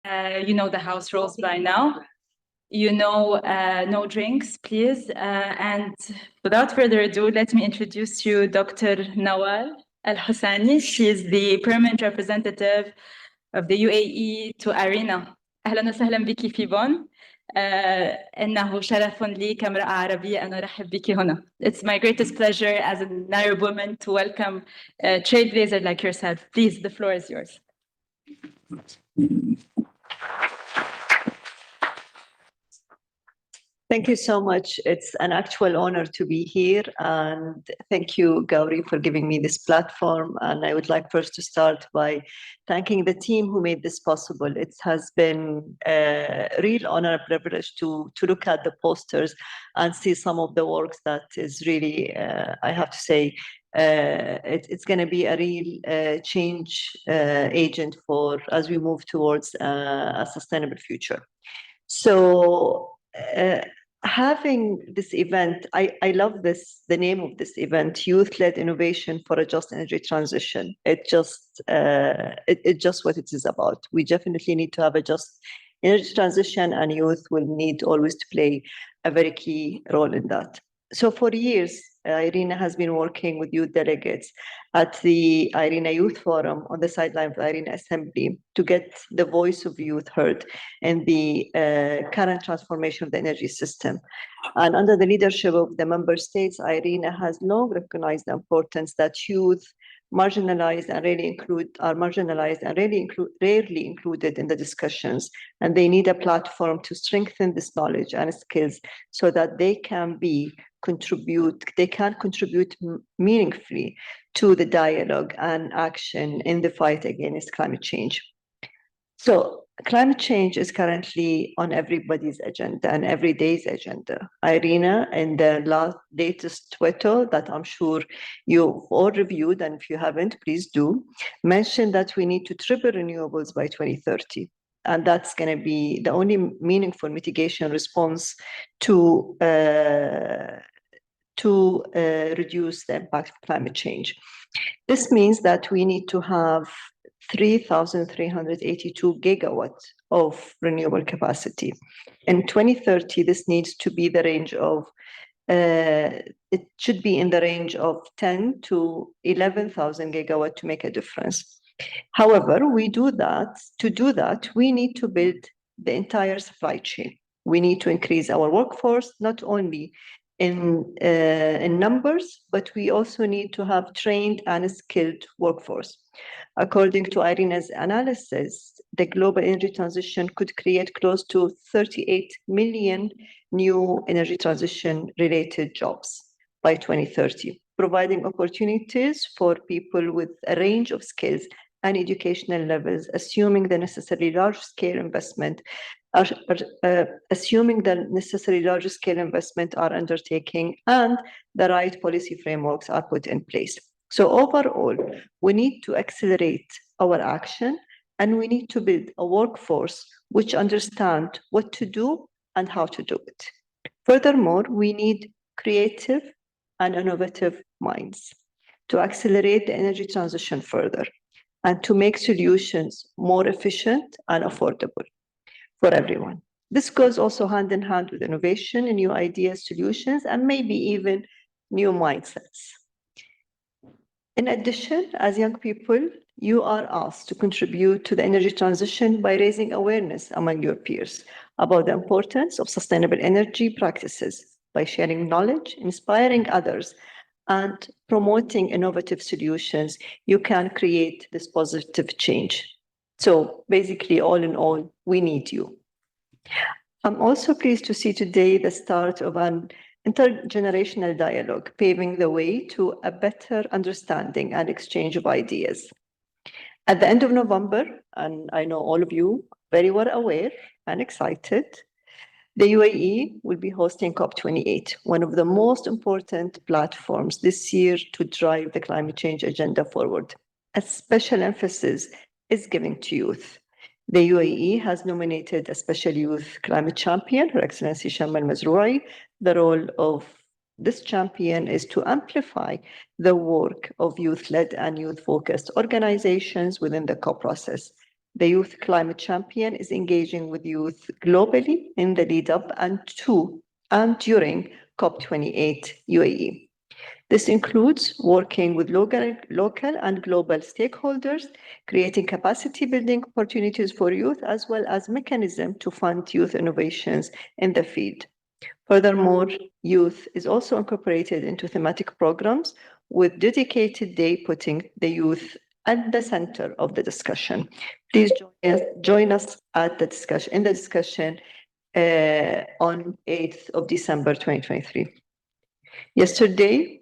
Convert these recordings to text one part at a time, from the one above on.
You know the house rules by now. You know, no drinks, please. And without further ado, let me introduce you Dr. Nawal Al-Hosany. She is the permanent representative of the UAE to IRENA. أهلا وسهلا بك في بون. إنه شرف لي كامرأة عربية أن أرحب بك هنا. It's my greatest pleasure as an Arab woman to welcome a trailblazer like yourself. Please, the floor is yours. Thank you so much. It's an actual honor to be here. And thank you, Gauri, for giving me this platform. And I would like first to start by thanking the team who made this possible. It has been a real honor and privilege to look at the posters and see some of the works that is really, I have to say, it's going to be a real change agent for as we move towards a sustainable future. So, having this event, I love the name of this event, Youth-Led Innovation for a Just Energy Transition. It's just what it is about. We definitely need to have a just energy transition, and youth will need always to play a very key role in that. So for years, IRENA has been working with youth delegates at the IRENA Youth Forum on the sideline of the IRENA Assembly to get the voice of youth heard in the current transformation of the energy system. And under the leadership of the member states, IRENA has long recognized the importance that youth marginalized and rarely included in the discussions, and they need a platform to strengthen this knowledge and skills so that they can contribute meaningfully to the dialogue and action in the fight against climate change. So climate change is currently on everybody's agenda and every day's agenda. IRENA, in the latest Twitter that I'm sure you've all reviewed, and if you haven't, please do, mentioned that we need to triple renewables by 2030. And that's going to be the only meaningful mitigation response to reduce the impact of climate change. This means that we need to have 3,382 gigawatts of renewable capacity. In 2030, this needs to be the range of, it should be in the range of 10 to 11,000 gigawatts to make a difference. However, to do that, we need to build the entire supply chain. We need to increase our workforce, not only in numbers, but we also need to have trained and skilled workforce. According to IRENA's analysis, the global energy transition could create close to 38 million new energy transition-related jobs by 2030, providing opportunities for people with a range of skills and educational levels, assuming the necessary large-scale investment are undertaken and the right policy frameworks are put in place. So overall, we need to accelerate our action, and we need to build a workforce which understand what to do and how to do it. Furthermore, we need creative and innovative minds to accelerate the energy transition further and to make solutions more efficient and affordable for everyone. This goes also hand in hand with innovation and new ideas, solutions, and maybe even new mindsets. In addition, as young people, you are asked to contribute to the energy transition by raising awareness among your peers about the importance of sustainable energy practices, by sharing knowledge, inspiring others, and promoting innovative solutions. You can create this positive change. So basically, all in all, we need you. I'm also pleased to see today the start of an intergenerational dialogue, paving the way to a better understanding and exchange of ideas. At the end of November, and I know all of you very well aware and excited, the UAE will be hosting COP28, one of the most important platforms this year to drive the climate change agenda forward. A special emphasis is given to youth. The UAE has nominated a special youth climate champion, Her Excellency Sham Al-Mazroui. The role of this champion is to amplify the work of youth-led and youth-focused organizations within the COP process. the Youth Climate Champion is engaging with youth globally in the lead up and during COP28 UAE. This includes working with local and global stakeholders, creating capacity building opportunities for youth, as well as mechanisms to fund youth innovations in the field. Furthermore, youth is also incorporated into thematic programs with dedicated day putting the youth at the center of the discussion. Please join us at the discussion on 8th of December 2023. Yesterday,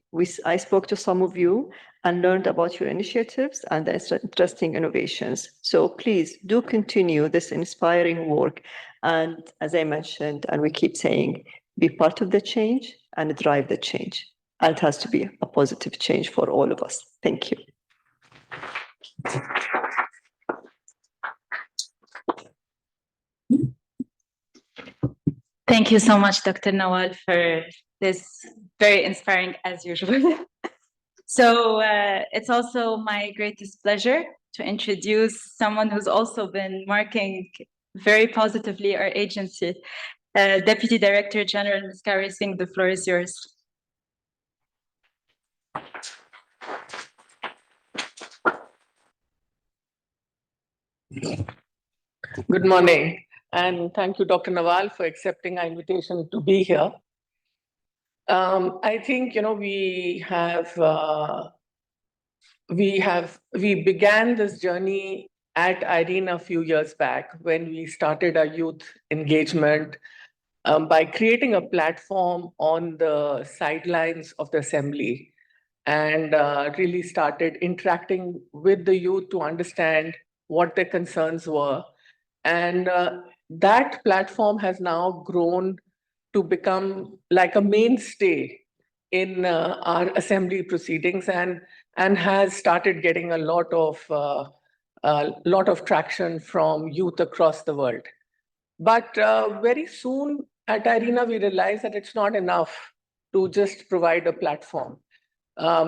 I spoke to some of you and learned about your initiatives and the interesting innovations. So please do continue this inspiring work. And as I mentioned, and we keep saying, be part of the change and drive the change. And it has to be a positive change for all of us. Thank you. Thank you so much, Dr. Nawal, for this very inspiring as usual. So it's also my greatest pleasure to introduce someone who's also been marking very positively our agency, Deputy Director General Ms. Gauri Singh. The floor is yours. Good morning, and thank you, Dr. Nawal, for accepting our invitation to be here. I think, you know, we began this journey at IRENA a few years back when we started our youth engagement by creating a platform on the sidelines of the assembly and really started interacting with the youth to understand what their concerns were. And that platform has now grown to become like a mainstay in our assembly proceedings and has started getting a lot of traction from youth across the world. But very soon at IRENA, we realized that it's not enough to just provide a platform.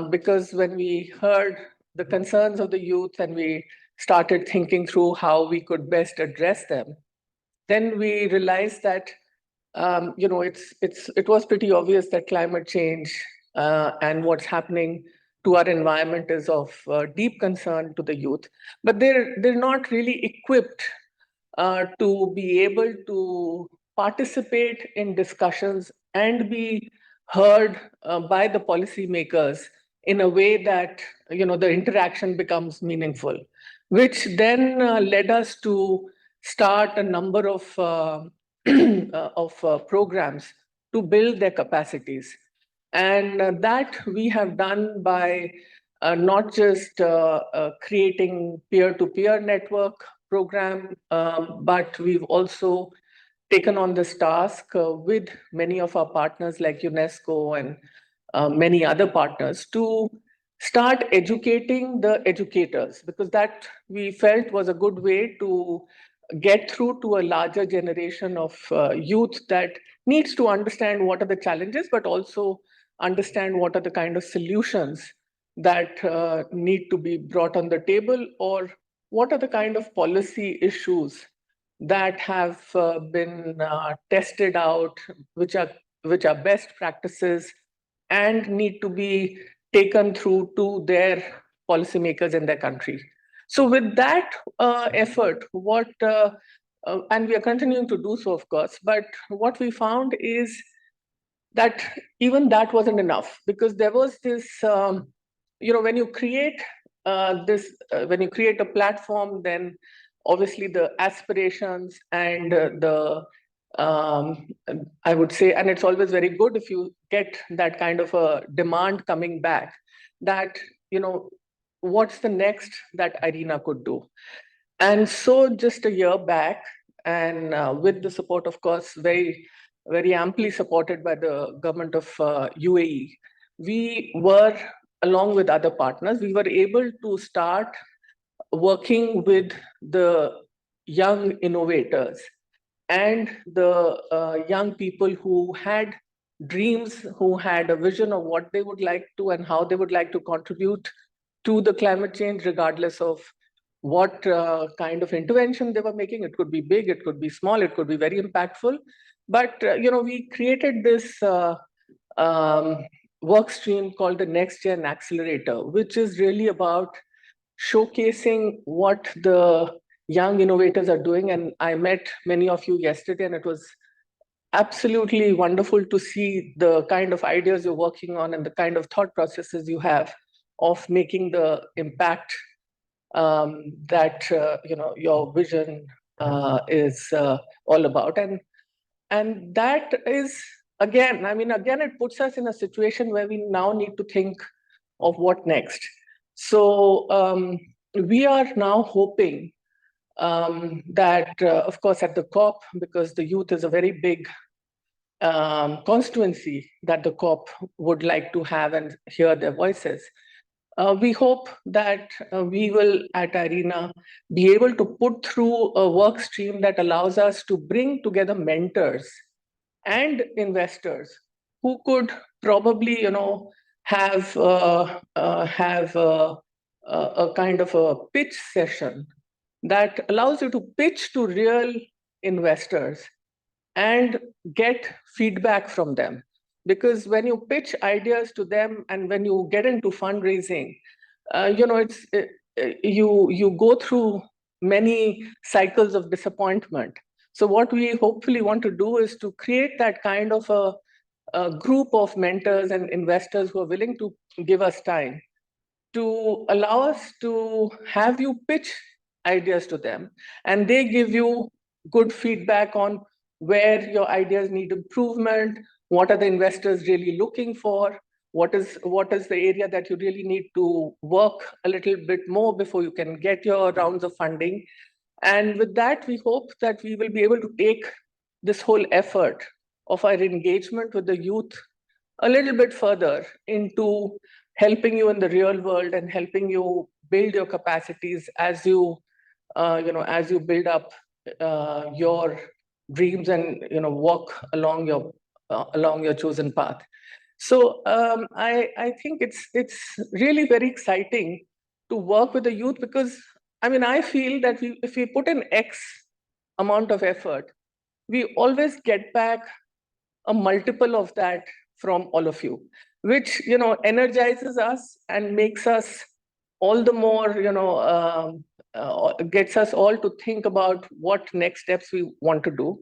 Because when we heard the concerns of the youth and we started thinking through how we could best address them, then we realized that you know, it was pretty obvious that climate change and what's happening to our environment is of deep concern to the youth, but they're not really equipped to be able to participate in discussions and be heard by the policymakers in a way that, you know, the interaction becomes meaningful, which then led us to start a number of programs to build their capacities. And that we have done by not just creating peer-to-peer network program, but we've also taken on this task with many of our partners like UNESCO and many other partners to start educating the educators, because that we felt was a good way to get through to a larger generation of youth that needs to understand what are the challenges, but also understand what are the kind of solutions that need to be brought on the table, or what are the kind of policy issues that have been tested out, which are best practices and need to be taken through to their policymakers in their country. So with that effort, and we are continuing to do so, of course, but what we found is that even that wasn't enough, because there was this, you know, when you create when you create a platform, then obviously the aspirations and I would say, and it's always very good if you get that kind of a demand coming back, that, you know, what's the next that IRENA could do. And so just a year back, and with the support, of course, very amply supported by the government of UAE, we were, along with other partners, we were able to start working with the young innovators and the young people who had dreams, who had a vision of what they would like to and how they would like to contribute to the climate change, regardless of what kind of intervention they were making. It could be big, it could be small, it could be very impactful. But we created this work stream called the Next Gen Accelerator, which is really about showcasing what the young innovators are doing. And I met many of you yesterday, and it was absolutely wonderful to see the kind of ideas you're working on and the kind of thought processes you have of making the impact that your vision is all about. And that is, again, it puts us in a situation where we now need to think of what next. So we are now hoping that, of course, at the COP, because the youth is a very big constituency that the COP would like to have and hear their voices. We hope that we will, at IRENA, be able to put through a work stream that allows us to bring together mentors and investors who could probably, have a kind of a pitch session that allows you to pitch to real investors and get feedback from them. Because when you pitch ideas to them and when you get into fundraising, you go through many cycles of disappointment. So what we hopefully want to do is to create that kind of a group of mentors and investors who are willing to give us time to allow us to have you pitch ideas to them, and they give you good feedback on where your ideas need improvement, what are the investors really looking for, what is the area that you really need to work a little bit more before you can get your rounds of funding. And with that, we hope that we will be able to take this whole effort of our engagement with the youth a little bit further into helping you in the real world and helping you build your capacities as you build up your dreams and walk along your chosen path. So I think it's really very exciting to work with the youth, because I feel that if we put in X amount of effort, we always get back a multiple of that from all of you, which energizes us and makes us all the more gets us all to think about what next steps we want to do.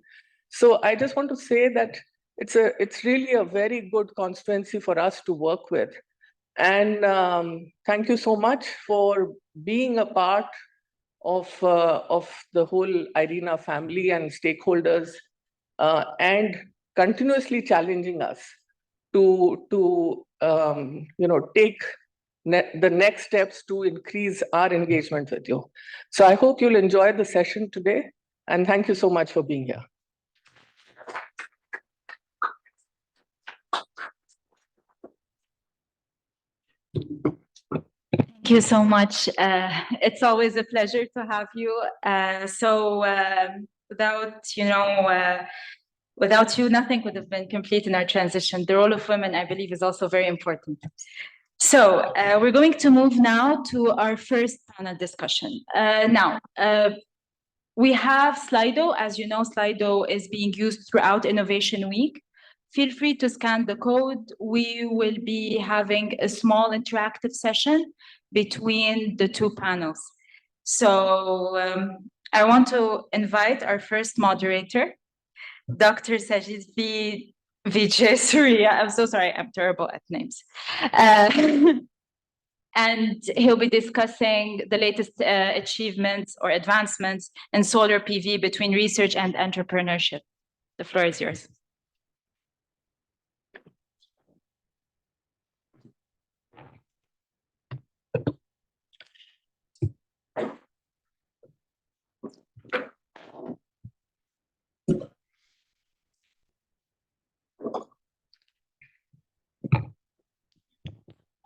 So I just want to say that it's really a very good constituency for us to work with. And thank you so much for being a part of the whole IRENA family and stakeholders, and continuously challenging us to take the next steps to increase our engagement with you. So I hope you'll enjoy the session today, and thank you so much for being here. Thank you so much. It's always a pleasure to have you. Without you, nothing would have been complete in our transition. The role of women, I believe, is also very important. So we're going to move now to our first panel discussion. We have Slido. As you know, Slido is being used throughout Innovation Week. Feel free to scan the code. We will be having a small interactive session between the two panels. So I want to invite our first moderator, Dr. Sajith Wijesuriya. I'm so sorry, I'm terrible at names. And he'll be discussing the latest achievements or advancements in solar PV between research and entrepreneurship. The floor is yours.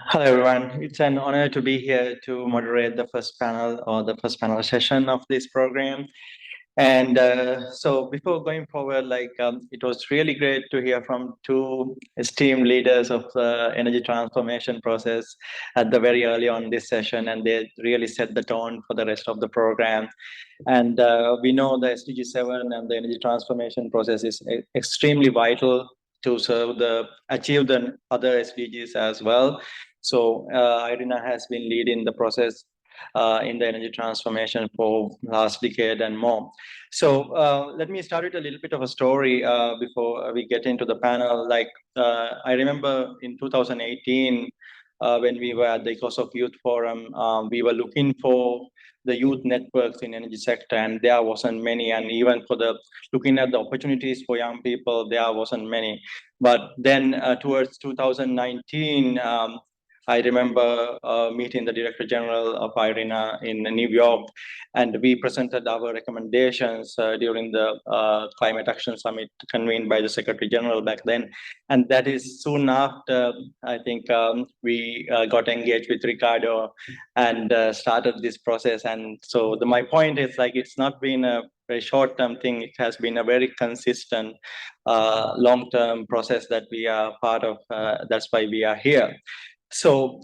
Hello, everyone. It's an honor to be here to moderate the first panel or the first panel session of this program. And so before going forward, it was really great to hear from two esteemed leaders of the energy transformation process at the very early on this session, and they really set the tone for the rest of the program. And we know the SDG 7 and the energy transformation process is extremely vital to achieve the other SDGs as well. So IRENA has been leading the process in the energy transformation for last decade and more. So let me start with a little bit of a story before we get into the panel. I remember in 2018, when we were at the ECOSOC Youth Forum, we were looking for the youth networks in energy sector, and there wasn't many. And even for looking at the opportunities for young people, there wasn't many. But then towards 2019, I remember meeting the Director General of IRENA in New York, and we presented our recommendations during the Climate Action Summit convened by the Secretary General back then. And that is soon after, I think, we got engaged with Ricardo and started this process. And so my point is, it's not been a very short-term thing. It has been a very consistent long-term process that we are part of. That's why we are here. So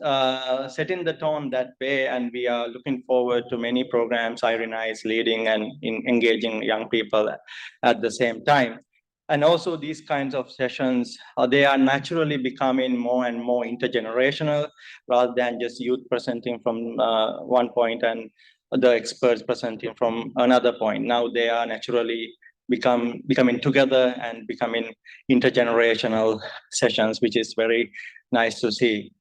setting the tone that way, and we are looking forward to many programs IRENA is leading and engaging young people at the same time. And also these kinds of sessions, they are naturally becoming more and more intergenerational rather than just youth presenting from one point and the experts presenting from another point. Now they are naturally becoming together and becoming intergenerational sessions, which is very nice to see.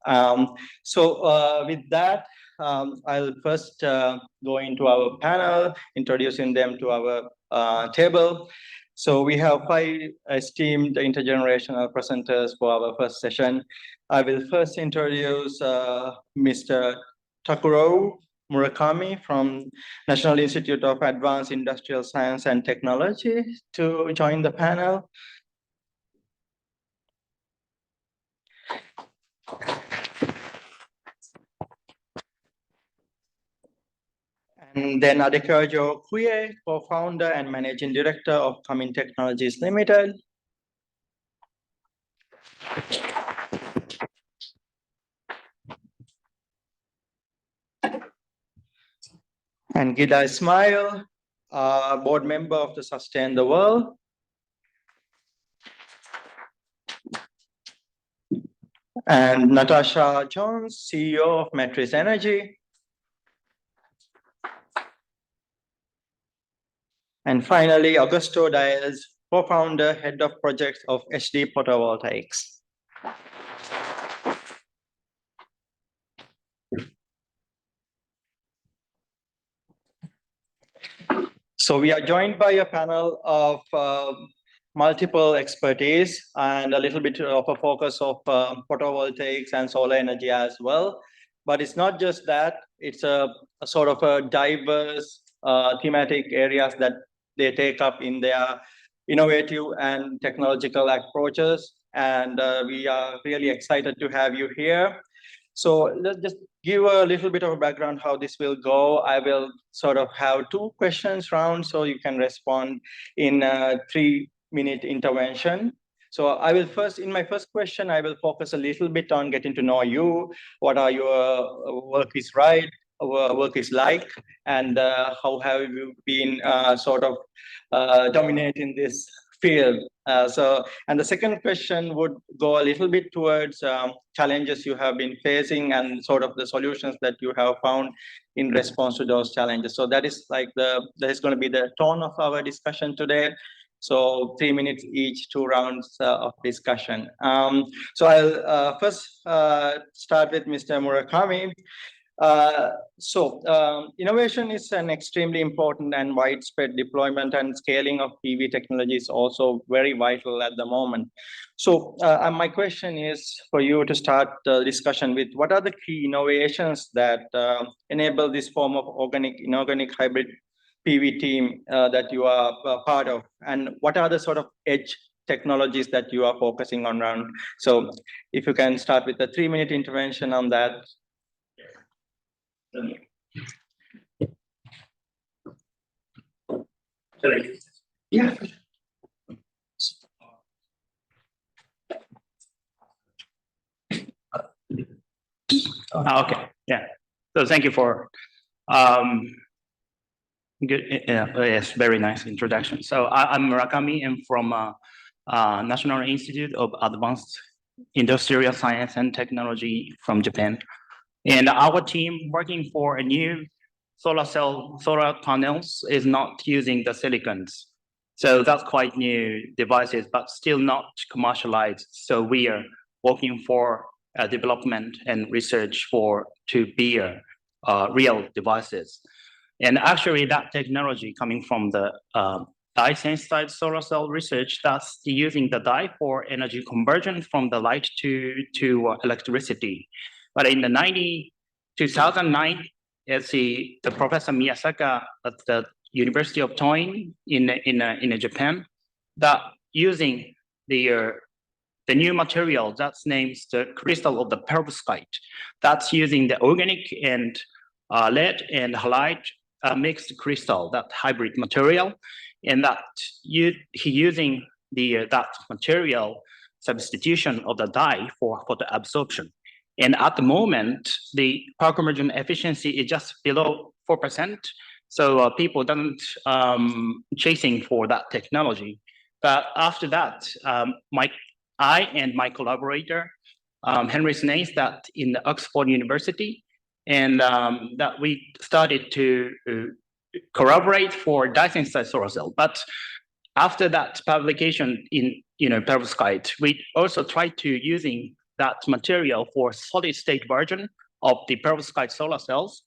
So with that, I'll first go into our panel, introducing them to our table. So we have 5 esteemed intergenerational presenters for our first session. I will first introduce Mr. Takurou Murakami from National Institute of Advanced Industrial Science and Technology to join the panel. And then Adekoyejo Kuye, co-founder and managing director of KAMIM Technologies Limited. And Ghida Ismail, board member of the Sustain the World. And Natashsa Jones, CEO of Metris Energy. And finally, Augusto Diaz, co-founder, head of projects of HD Photovoltaics. So we are joined by a panel of multiple expertise and a little bit of a focus of photovoltaics and solar energy as well. But it's not just that, it's a sort of a diverse thematic areas that they take up in their innovative and technological approaches. And we are really excited to have you here. So let's just give a little bit of a background how this will go. I will sort of have 2 questions round, so you can respond in a 3-minute intervention. So I will first, in my first question, I will focus a little bit on getting to know you, what are your work is like, and how have you been sort of dominating this field. And the second question would go a little bit towards challenges you have been facing and sort of the solutions that you have found in response to those challenges. So that is that is going to be the tone of our discussion today. So 3 minutes each, 2 rounds of discussion. So I'll first start with Mr. Murakami. Innovation is an extremely important and widespread deployment, and scaling of PV technology is also very vital at the moment. So my question is for you to start the discussion with, what are the key innovations that enable this form of organic-inorganic hybrid PV team that you are part of, and what are the sort of edge technologies that you are focusing on around? So if you can start with a 3-minute intervention on that. Yeah. Okay, yeah. So thank you for good. Yes, very nice introduction. So I'm Murakami. I'm from National Institute of Advanced Industrial Science and Technology from Japan, and our team working for a new solar panels is not using the silicons. So that's quite new devices, but still not commercialized. So we are working for development and research to be real devices. And actually that technology coming from the dye sensitized solar cell research, that's using the dye for energy conversion from the light to electricity. But in the 2009, the Professor Miyasaka at the University of Toin in Japan, that using the new material that's named the crystal of the perovskite, that's using the organic and lead and halide mixed crystal, that hybrid material, and that he using that material substitution of the dye for the absorption. And at the moment, the power conversion efficiency is just below 4%. So people don't chasing for that technology. But after that, I and my collaborator, Henry Snaith, that in the Oxford University, and that we started to collaborate for dye-sensitized solar cell. But after that publication in perovskite, we also tried to using that material for solid-state version of the perovskite solar cells.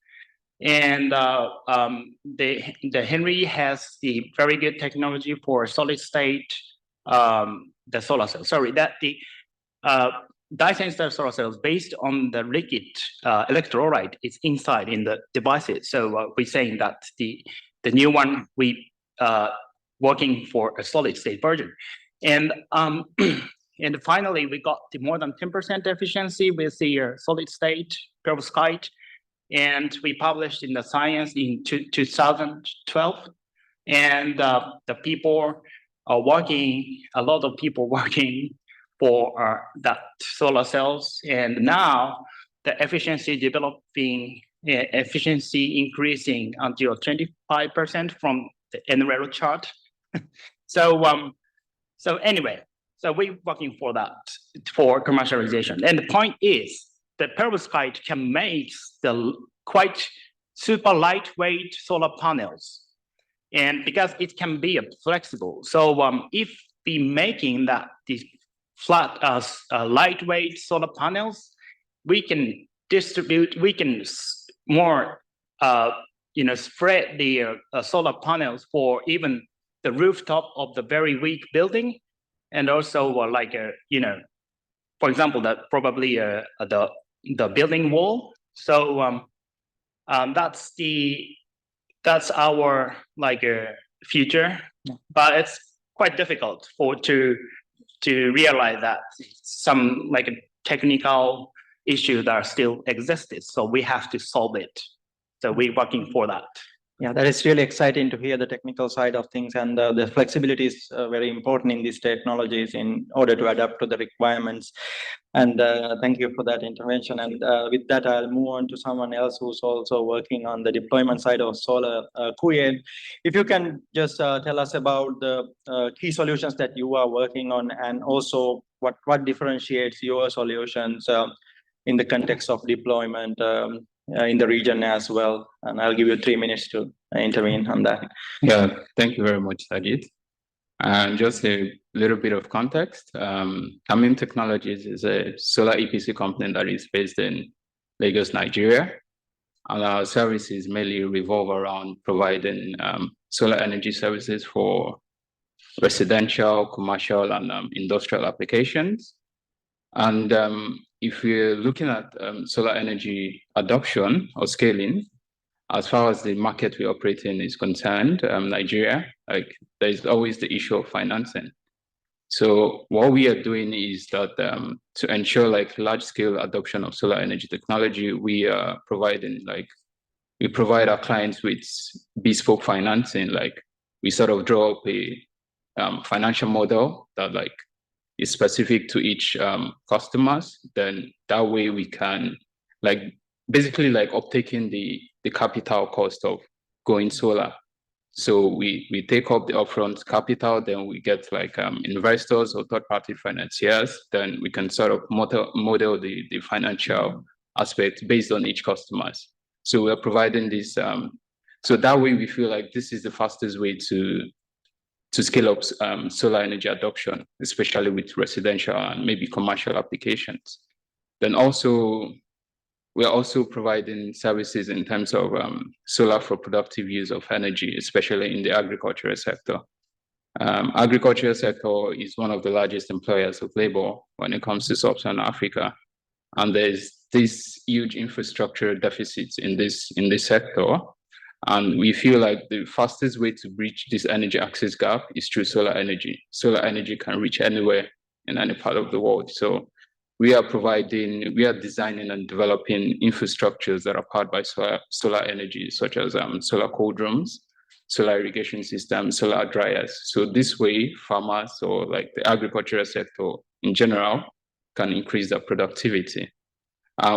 And the Henry has the very good technology for solid-state the solar cell. Sorry, that the dye-sensitized solar cells based on the liquid electrolyte is inside in the devices. So we're saying that the new one we working for a solid-state version, and and finally we got the more than 10% efficiency with the solid-state perovskite, and we published in the Science in 2012, and the people are working, a lot of people working for that solar cells, and now the efficiency developing, efficiency increasing until 25% from the NREL chart. So anyway, so we're working for that, for commercialization. And the point is that perovskite can make the quite super lightweight solar panels, and because it can be flexible. So if we making that these flat lightweight solar panels, we can distribute, we can more spread the solar panels for even the rooftop of the very weak building, and also for example, that probably the building wall. So that's our future, but it's quite difficult to realize that some technical issues that still existed. So we have to solve it. So we're working for that. Yeah, that is really exciting to hear the technical side of things, and the flexibility is very important in these technologies in order to adapt to the requirements. And thank you for that intervention. And with that, I'll move on to someone else who's also working on the deployment side of solar, Kuye. If you can just tell us about the key solutions that you are working on, and also what differentiates your solutions in the context of deployment in the region as well. And I'll give you 3 minutes to intervene on that. Yeah, thank you very much, Sajith. And just a little bit of context, KAMIM Technologies is a solar EPC company that is based in Lagos, Nigeria. And our services mainly revolve around providing solar energy services for residential, commercial, and industrial applications. And if we're looking at solar energy adoption or scaling, as far as the market we operate in is concerned, Nigeria, there's always the issue of financing. So what we are doing is that to ensure large-scale adoption of solar energy technology, we are providing we provide our clients with bespoke financing, we sort of draw up a financial model that like is specific to each customers. Then that way we can like basically like uptaking the capital cost of going solar. So we take up the upfront capital, then we get like investors or third-party financiers, then we can sort of model the financial aspect based on each customers. So we're providing this, so that way we feel like this is the fastest way to scale up solar energy adoption, especially with residential and maybe commercial applications. Then also, we're also providing services in terms of solar for productive use of energy, especially in the agricultural sector. Agricultural sector is one of the largest employers of labor when it comes to Sub-Saharan Africa. And there's this huge infrastructure deficits in this sector. And we feel like the fastest way to bridge this energy access gap is through solar energy. Solar energy can reach anywhere in any part of the world. So we are designing and developing infrastructures that are powered by solar energy, such as solar cold rooms, solar irrigation systems, solar dryers. So this way, farmers or like the agricultural sector in general can increase their productivity.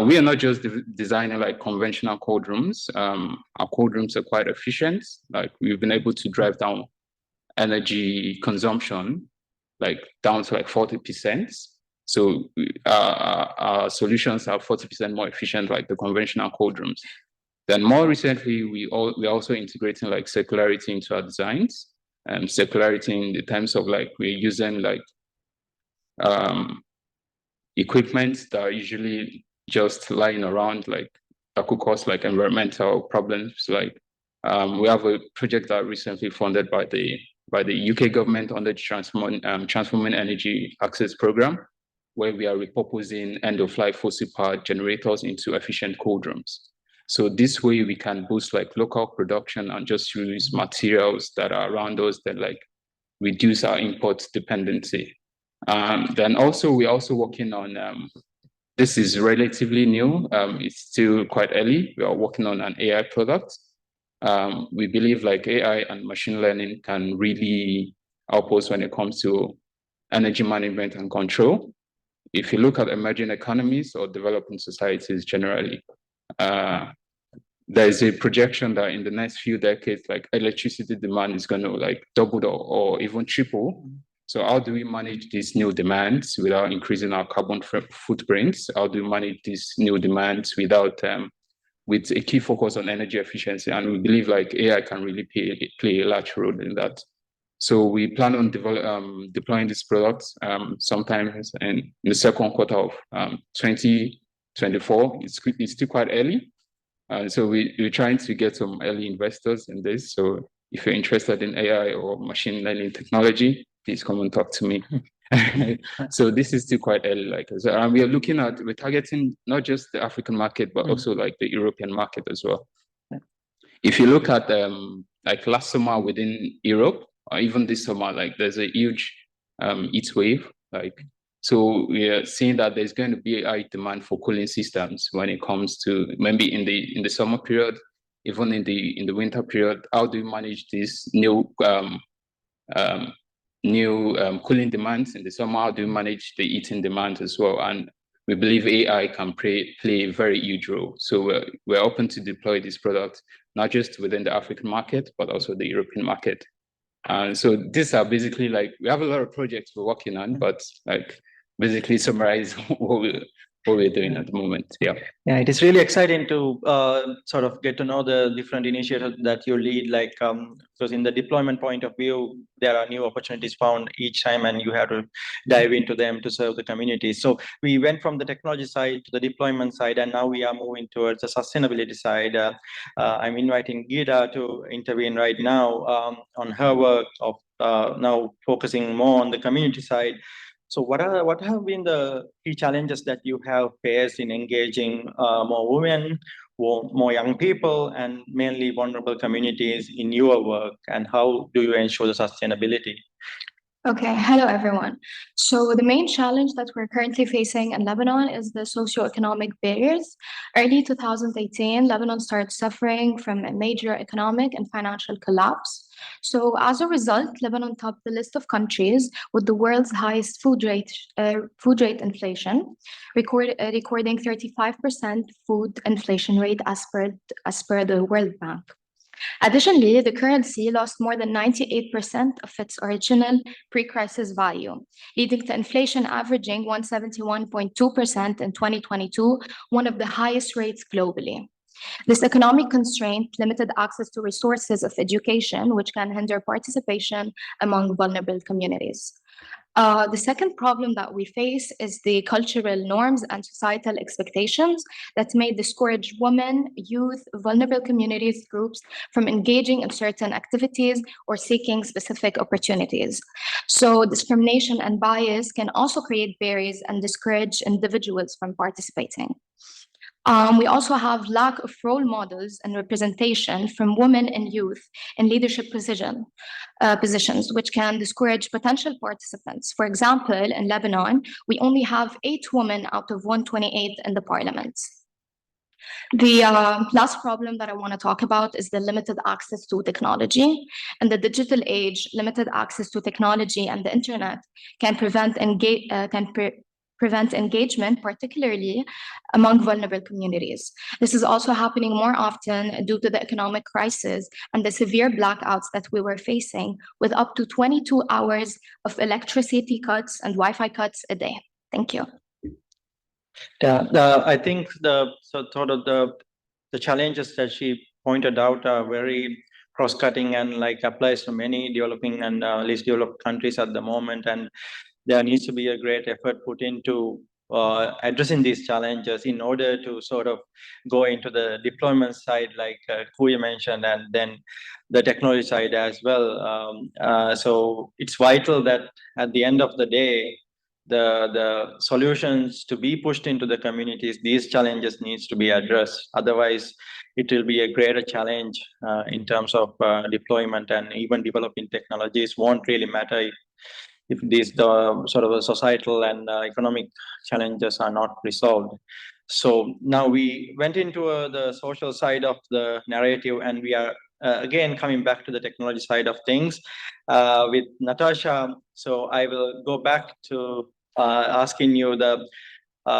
We are not just designing like conventional cold rooms. Our cold rooms are quite efficient. Like we've been able to drive down energy consumption, like down to like 40%. So our solutions are 40% more efficient, like the conventional cold rooms. Then more recently, we're also integrating like circularity into our designs. Circularity in the terms of like we're using like equipment that are usually just lying around, like that could cause like environmental problems. Like we have a project that recently funded by the UK government under the Transforming Energy Access Program, where we are repurposing end-of-life fossil-powered generators into efficient cold rooms. So this way we can boost like local production and just use materials that are around us that like reduce our import dependency. Then also we're also working on, this is relatively new, it's still quite early. We are working on an AI product. We believe like AI and machine learning can really help us when it comes to energy management and control. If you look at emerging economies or developing societies generally, there's a projection that in the next few decades, like electricity demand is going to like double or even triple. So how do we manage these new demands without increasing our carbon footprints? How do we manage these new demands without, with a key focus on energy efficiency? And we believe like AI can really play a large role in that. So we plan on deploying this product sometime in the second quarter of 2024. It's still quite early. So we're trying to get some early investors in this. So if you're interested in AI or machine learning technology, please come and talk to me. So this is still quite early. Like, so, we're targeting not just the African market, but also like the European market as well. If you look at like last summer within Europe, or even this summer, like there's a huge heat wave. Like, so we are seeing that there's going to be a high demand for cooling systems when it comes to maybe in the summer period, even in the winter period. How do you manage these new cooling demands in the summer? How do you manage the heating demands as well? And we believe AI can play a very huge role. So we're open to deploy this product, not just within the African market, but also the European market. And so these are basically like, we have a lot of projects we're working on, but like basically summarize what we're doing at the moment. Yeah, it is really exciting to sort of get to know the different initiatives that you lead, like because in the deployment point of view, there are new opportunities found each time and you have to dive into them to serve the community. So we went from the technology side to the deployment side, and now we are moving towards the sustainability side. I'm inviting Ghida to intervene right now on her work of now focusing more on the community side. So what have been the key challenges that you have faced in engaging more women, more young people, and mainly vulnerable communities in your work, and how do you ensure the sustainability? Okay, hello everyone. So the main challenge that we're currently facing in Lebanon is the socioeconomic barriers. Early 2018, Lebanon started suffering from a major economic and financial collapse. So as a result, Lebanon topped the list of countries with the world's highest food rate inflation, recording 35% food inflation rate as per the World Bank. Additionally, the currency lost more than 98% of its original pre-crisis value, leading to inflation averaging 171.2% in 2022, one of the highest rates globally. This economic constraint limited access to resources of education, which can hinder participation among vulnerable communities. The second problem that we face is the cultural norms and societal expectations that may discourage women, youth, vulnerable communities, groups from engaging in certain activities or seeking specific opportunities. So discrimination and bias can also create barriers and discourage individuals from participating. We also have lack of role models and representation from women and youth in leadership positions, which can discourage potential participants. For example, in Lebanon, we only have 8 women out of 128 in the parliament. The last problem that I want to talk about is the limited access to technology. In the digital age, limited access to technology and the internet can prevent engagement, particularly among vulnerable communities. This is also happening more often due to the economic crisis and the severe blackouts that we were facing, with up to 22 hours of electricity cuts and Wi-Fi cuts a day. Thank you. Yeah, I think the challenges that she pointed out are very cross-cutting and like applies to many developing and least developed countries at the moment, and there needs to be a great effort put into addressing these challenges in order to sort of go into the deployment side, like Kuye mentioned, and then the technology side as well. So it's vital that at the end of the day, the solutions to be pushed into the communities, these challenges needs to be addressed. Otherwise, it will be a greater challenge in terms of deployment, and even developing technologies won't really matter if these sort of a societal and economic challenges are not resolved. So now we went into the social side of the narrative, and we are again coming back to the technology side of things with Natashsa. So I will go back to asking you the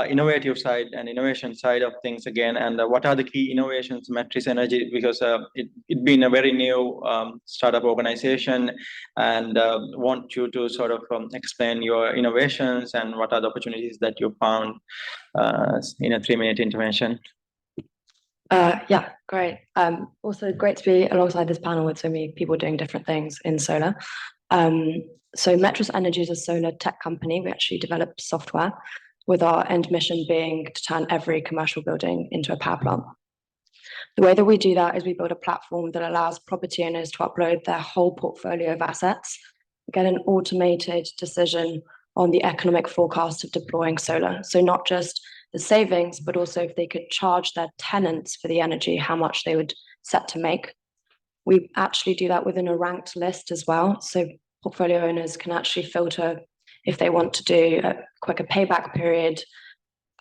innovative side and innovation side of things again, and what are the key innovations Metris Energy, because it's been a very new startup organization, and want you to sort of explain your innovations and what are the opportunities that you found in a 3-minute intervention. Yeah, great. Also great to be alongside this panel with so many people doing different things in solar. So Metris Energy is a solar tech company. We actually develop software, with our end mission being to turn every commercial building into a power plant. The way that we do that is we build a platform that allows property owners to upload their whole portfolio of assets, get an automated decision on the economic forecast of deploying solar. So not just the savings, but also if they could charge their tenants for the energy, how much they would set to make. We actually do that within a ranked list as well. So portfolio owners can actually filter if they want to do a quicker payback period,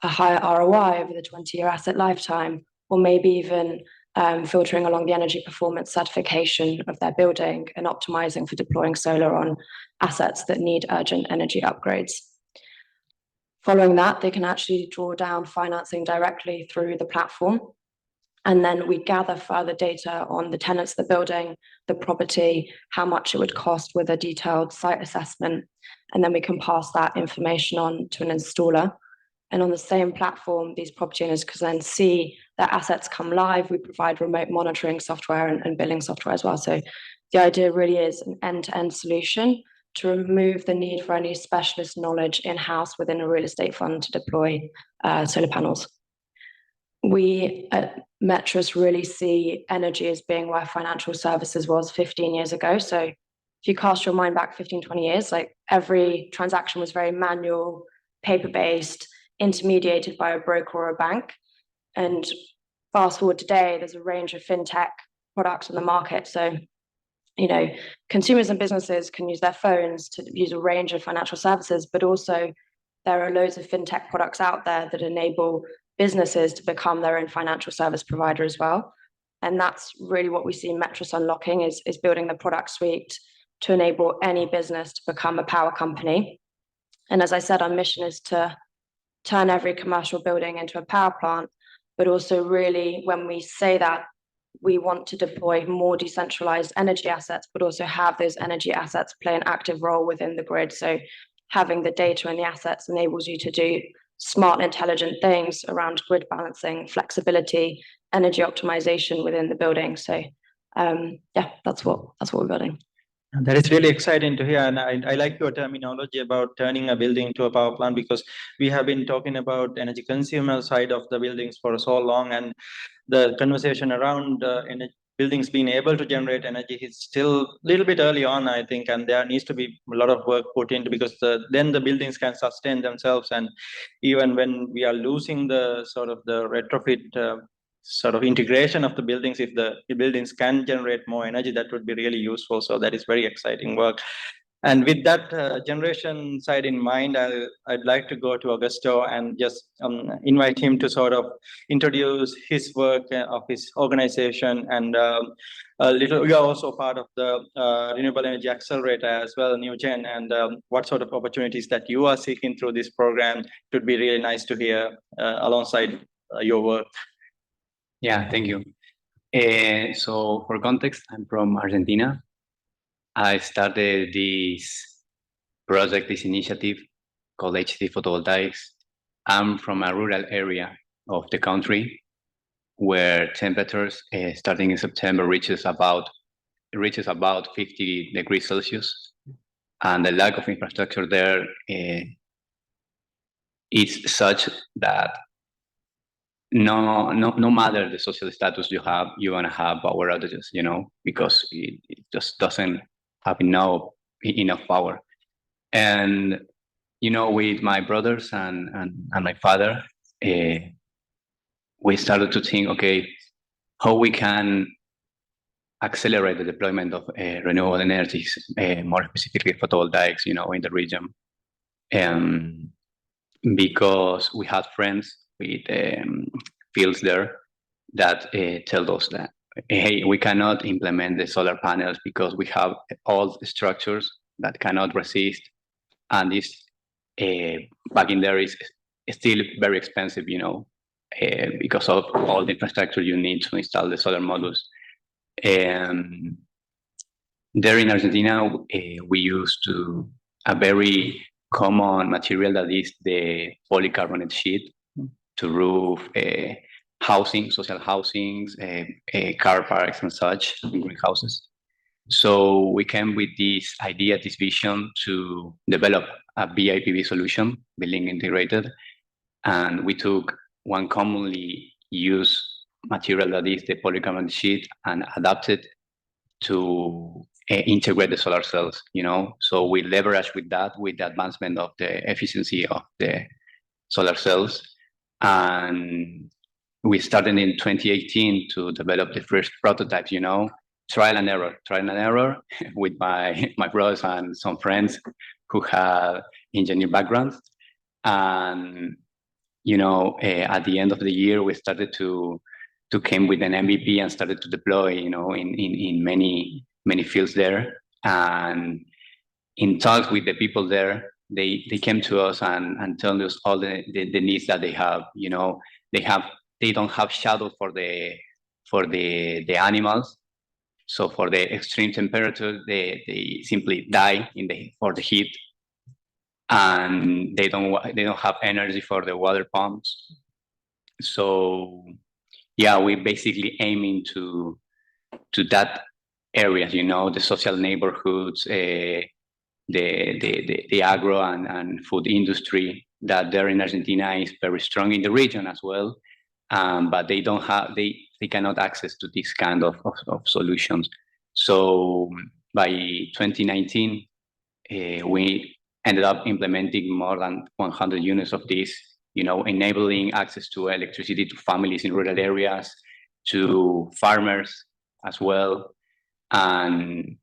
a higher ROI over the 20-year asset lifetime, or maybe even filtering along the energy performance certification of their building and optimizing for deploying solar on assets that need urgent energy upgrades. Following that, they can actually draw down financing directly through the platform. And then we gather further data on the tenants of the building, the property, how much it would cost with a detailed site assessment. And then we can pass that information on to an installer. And on the same platform, these property owners can then see their assets come live. We provide remote monitoring software and billing software as well. So the idea really is an end-to-end solution to remove the need for any specialist knowledge in-house within a real estate fund to deploy solar panels. We at Metris really see energy as being where financial services was 15 years ago. So if you cast your mind back 15, 20 years, like every transaction was very manual, paper-based, intermediated by a broker or a bank. And fast forward today, there's a range of fintech products on the market. So, you know, consumers and businesses can use their phones to use a range of financial services, but also there are loads of fintech products out there that enable businesses to become their own financial service provider as well. And that's really what we see Metris unlocking is building the product suite to enable any business to become a power company. And as I said, our mission is to turn every commercial building into a power plant, but also really when we say that, we want to deploy more decentralized energy assets, but also have those energy assets play an active role within the grid. So having the data and the assets enables you to do smart, intelligent things around grid balancing, flexibility, energy optimization within the building. So yeah, that's what we're building. That is really exciting to hear. And I like your terminology about turning a building into a power plant, because we have been talking about energy consumer side of the buildings for so long. And the conversation around buildings being able to generate energy is still a little bit early on, I think. And there needs to be a lot of work put into, because then the buildings can sustain themselves. And even when we are losing the sort of the retrofit sort of integration of the buildings, if the buildings can generate more energy, that would be really useful. So that is very exciting work. And with that generation side in mind, I'd like to go to Augusto and just invite him to sort of introduce his work of his organization. And we are also part of the Renewable Energy Accelerator as well, New Gen, and what sort of opportunities that you are seeking through this program. It would be really nice to hear alongside your work. Yeah, thank you. So for context, I'm from Argentina. I started this project, this initiative called HD Photovoltaics. I'm from a rural area of the country where temperatures starting in September reaches about 50 degrees Celsius. And the lack of infrastructure there is such that no matter the social status you have, you're gonna have power outages, because it just doesn't have enough power. And with my brothers and my father, we started to think, okay, how we can accelerate the deployment of renewable energies, more specifically photovoltaics, in the region. Because we had friends with fields there that told us that, hey, we cannot implement the solar panels because we have old structures that cannot resist, and this back in there is still very expensive, because of all the infrastructure you need to install the solar modules. There in Argentina, we used a very common material that is the polycarbonate sheet to roof housing, social housings, car parks and such, greenhouses. So we came with this idea, this vision to develop a BIPV solution, building integrated. And we took one commonly used material that is the polycarbonate sheet and adapted to integrate the solar cells, So we leverage with that, with the advancement of the efficiency of the solar cells. And we started in 2018 to develop the first prototypes, trial and error with my brothers and some friends who had engineering backgrounds. And, at the end of the year, we started to came with an MVP and started to deploy, in many fields there. And in talks with the people there, they came to us and told us all the needs that they have. They don't have shadow for the animals. So for the extreme temperature, they simply die for the heat, and they don't have energy for the water pumps. So yeah, we basically aiming to that area, the social neighborhoods, the agro and food industry that there in Argentina is very strong in the region as well. But they cannot access to this kind of solutions. So by 2019, we ended up implementing more than 100 units of this, enabling access to electricity to families in rural areas, to farmers as well. And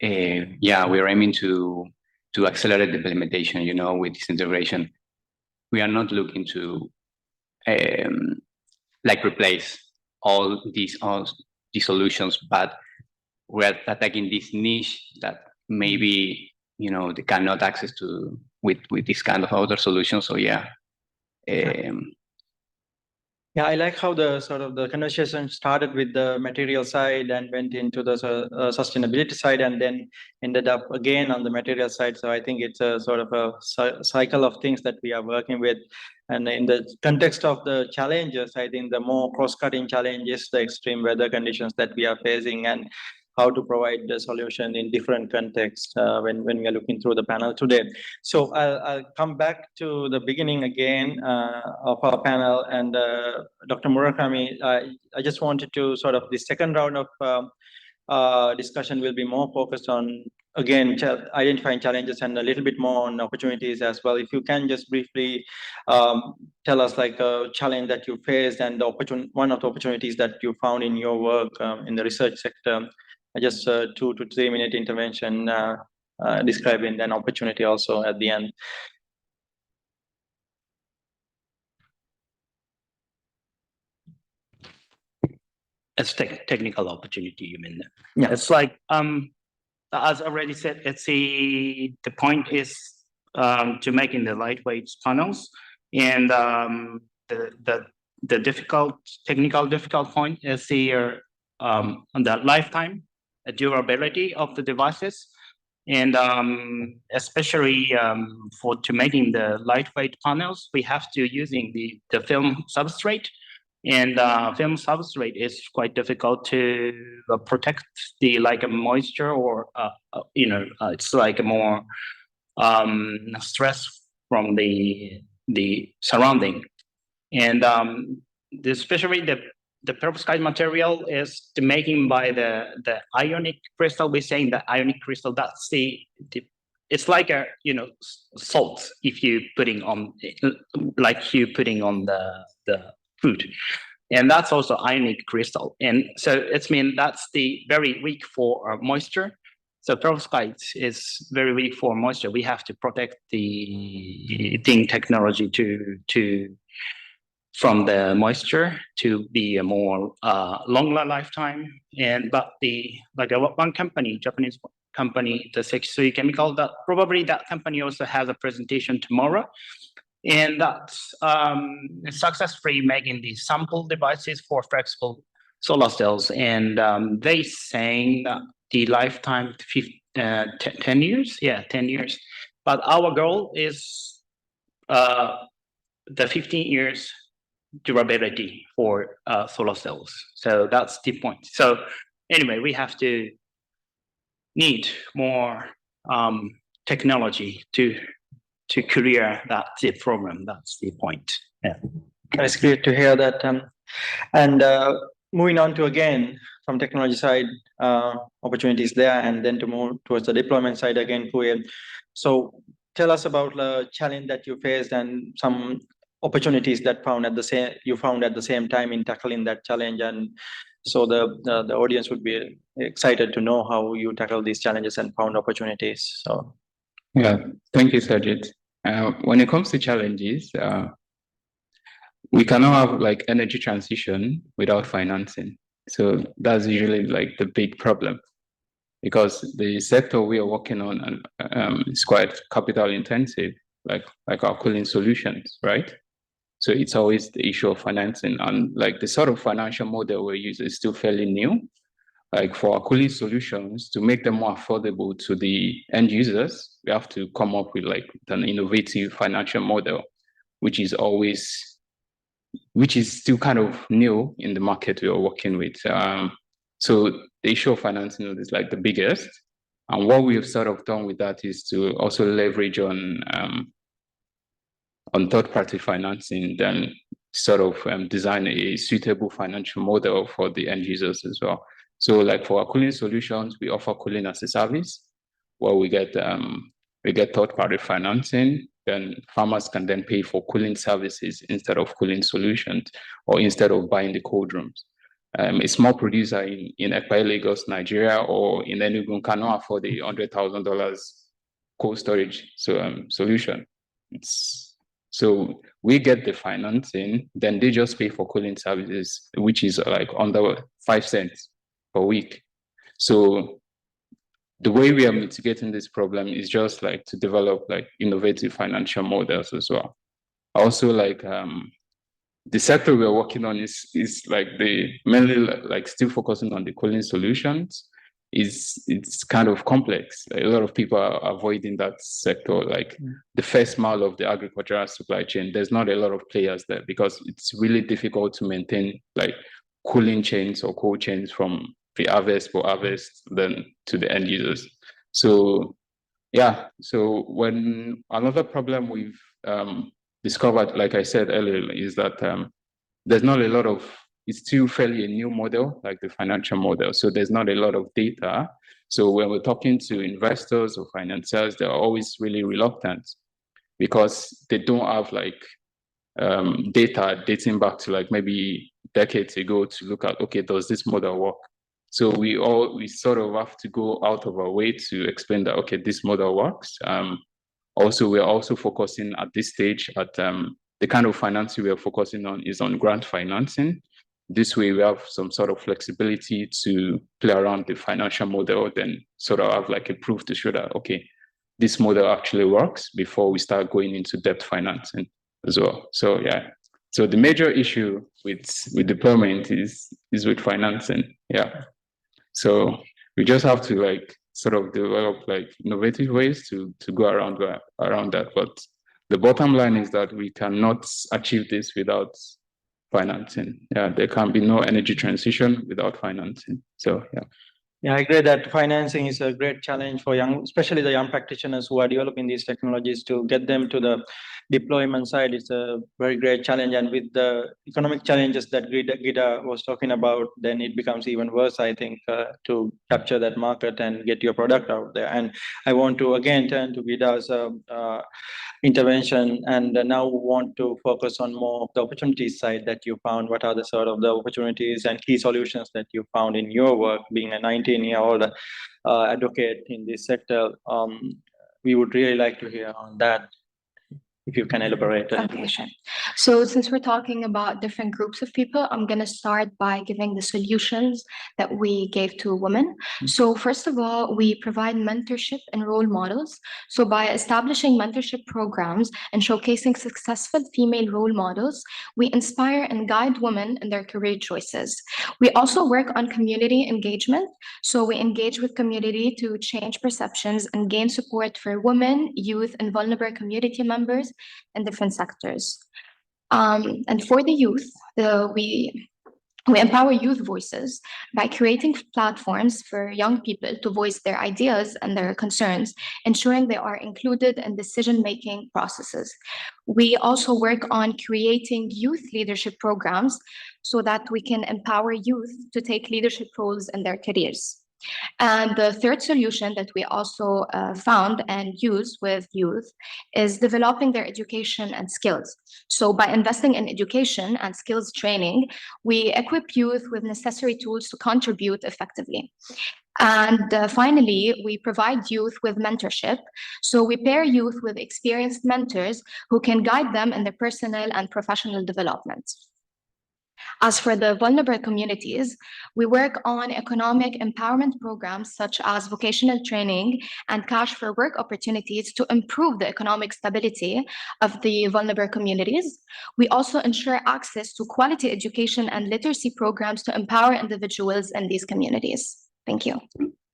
we are aiming to accelerate the implementation, with this integration. We are not looking to replace all these solutions, but we're attacking this niche that maybe, you know, they cannot access to with this kind of other solutions. So yeah. Yeah, I like how the sort of the conversation started with the material side and went into the sustainability side and then ended up again on the material side. So I think it's a sort of a cycle of things that we are working with. And in the context of the challenges, I think the more cross-cutting challenge is the extreme weather conditions that we are facing and how to provide the solution in different contexts when we are looking through the panel today. So I'll come back to the beginning again of our panel, and Dr. Murakami, I just wanted to sort of the second round of discussion will be more focused on, again, identifying challenges and a little bit more on opportunities as well. If you can just briefly tell us like a challenge that you faced and the one of the opportunities that you found in your work in the research sector. Just 2 to 3 minute intervention describing an opportunity also at the end. It's technical opportunity, you mean? Yeah. It's like, as already said, it's the point is to making the lightweight panels, and the technical difficult point is here on the lifetime, durability of the devices, and especially to making the lightweight panels, we have to using the film substrate. And film substrate is quite difficult to protect the moisture or it's like a more stress from the surrounding, and especially the perovskite material is the making by the ionic crystal. We're saying the ionic crystal, that's it's like a salt if you putting on the food, and that's also ionic crystal, and so it's mean that's the very weak for moisture. So perovskite is very weak for moisture. We have to protect the technology to from the moisture to be a more longer lifetime. And but one company, Japanese company, the Sekisui Chemical, that probably that company also has a presentation tomorrow. And that's successfully making these sample devices for flexible solar cells. And they saying that the lifetime 10 years, 10 years. But our goal is the 15 years durability for solar cells. So that's the point. So anyway, we have to need more technology to clear that problem. That's the point. Yeah. It's great to hear that. And moving on to again from technology side, opportunities there, and then to move towards the deployment side again, Kuye. So tell us about the challenge that you faced and some opportunities that you found at the same time in tackling that challenge. And so the audience would be excited to know how you tackle these challenges and found opportunities. So yeah, thank you, Sajith. When it comes to challenges, we cannot have like energy transition without financing. So that's usually like the big problem, because the sector we are working on is quite capital intensive, like our cooling solutions, right? So it's always the issue of financing, and like the sort of financial model we use is still fairly new. Like for our cooling solutions, to make them more affordable to the end users, we have to come up with like an innovative financial model, which is still kind of new in the market we are working with. So the issue of financing is like the biggest. And what we have sort of done with that is to also leverage on third-party financing, then sort of design a suitable financial model for the end users as well. So like for our cooling solutions, we offer cooling as a service, where we get third-party financing. Then farmers can then pay for cooling services instead of cooling solutions, or instead of buying the cold rooms. A small producer in Ekpa, Lagos, Nigeria, or in Enugu cannot afford the $100,000 cold storage solution. So we get the financing, then they just pay for cooling services, which is like under 5 cents per week. So the way we are mitigating this problem is just like to develop like innovative financial models as well. Also, like the sector we're working on is like mainly like still focusing on the cooling solutions. It's kind of complex. A lot of people are avoiding that sector, like the first mile of the agricultural supply chain. There's not a lot of players there because it's really difficult to maintain like cooling chains or cold chains from pre-harvest, post-harvest, then to the end users. So yeah, so when another problem we've discovered, like I said earlier, is that there's not a lot of, it's still fairly a new model, like the financial model. So there's not a lot of data. So when we're talking to investors or financiers, they're always really reluctant because they don't have like data dating back to like maybe decades ago to look at, okay, does this model work? So we sort of have to go out of our way to explain that, okay, this model works. Also, we're also focusing at this stage at the kind of financing we are focusing on is on grant financing. This way, we have some sort of flexibility to play around the financial model, then sort of have like a proof to show that, okay, this model actually works before we start going into debt financing as well. So yeah, so the major issue with deployment is with financing. Yeah, so we just have to like sort of develop like innovative ways to go around that. But the bottom line is that we cannot achieve this without financing. Yeah, there can be no energy transition without financing. So yeah. Yeah, I agree that financing is a great challenge for especially the young practitioners who are developing these technologies, to get them to the deployment side. It's a very great challenge. And with the economic challenges that Ghida was talking about, then it becomes even worse, I think, to capture that market and get your product out there. And I want to again turn to Ghida's intervention, and now want to focus on more of the opportunities side that you found. What are the sort of the opportunities and key solutions that you found in your work, being a 19-year-old advocate in this sector? We would really like to hear on that, if you can elaborate. Okay, sure. So since we're talking about different groups of people, I'm going to start by giving the solutions that we gave to women. So first of all, we provide mentorship and role models. So by establishing mentorship programs and showcasing successful female role models, we inspire and guide women in their career choices. We also work on community engagement. So we engage with community to change perceptions and gain support for women, youth, and vulnerable community members in different sectors. And for the youth, we empower youth voices by creating platforms for young people to voice their ideas and their concerns, ensuring they are included in decision-making processes. We also work on creating youth leadership programs so that we can empower youth to take leadership roles in their careers. And the third solution that we also found and use with youth is developing their education and skills. So by investing in education and skills training, we equip youth with necessary tools to contribute effectively. And finally, we provide youth with mentorship. So we pair youth with experienced mentors who can guide them in their personal and professional development. As for the vulnerable communities, we work on economic empowerment programs such as vocational training and cash for work opportunities to improve the economic stability of the vulnerable communities. We also ensure access to quality education and literacy programs to empower individuals in these communities. Thank you.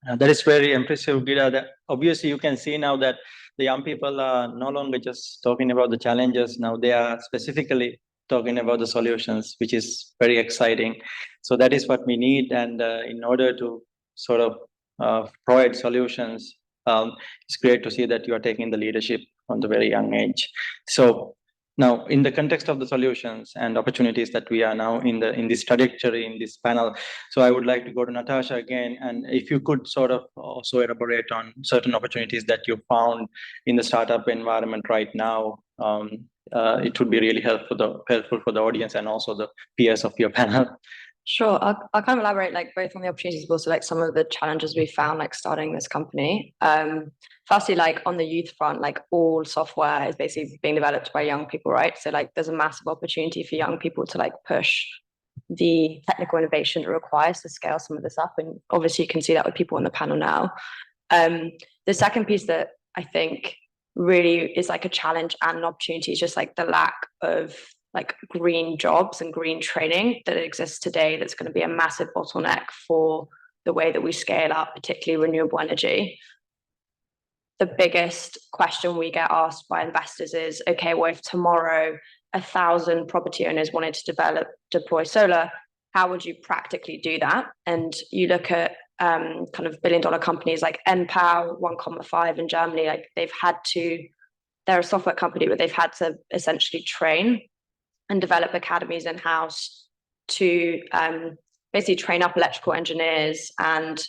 That is very impressive, Ghida. That obviously you can see now that the young people are no longer just talking about the challenges. Now they are specifically talking about the solutions, which is very exciting. So that is what we need. And in order to sort of provide solutions, it's great to see that you are taking the leadership from the very young age. So now, in the context of the solutions and opportunities that we are now in this trajectory, in this panel, so I would like to go to Natashsa again, and if you could sort of also elaborate on certain opportunities that you found in the startup environment right now. It would be really helpful for the audience and also the peers of your panel Sure, I'll kind of elaborate like both on the opportunities, but also like some of the challenges we found like starting this company. Firstly, like on the youth front, like all software is basically being developed by young people, right? So like there's a massive opportunity for young people to like push the technical innovation it requires to scale some of this up. And obviously you can see that with people on the panel now. The second piece that I think really is like a challenge and an opportunity is just like the lack of like green jobs and green training that exists today. That's going to be a massive bottleneck for the way that we scale up, particularly renewable energy. The biggest question we get asked by investors is, okay, well, if tomorrow 1,000 property owners wanted to deploy solar, how would you practically do that? And you look at kind of billion-dollar companies like NPower, 1.5 in Germany, like they're a software company, but they've had to essentially train and develop academies in-house to basically train up electrical engineers and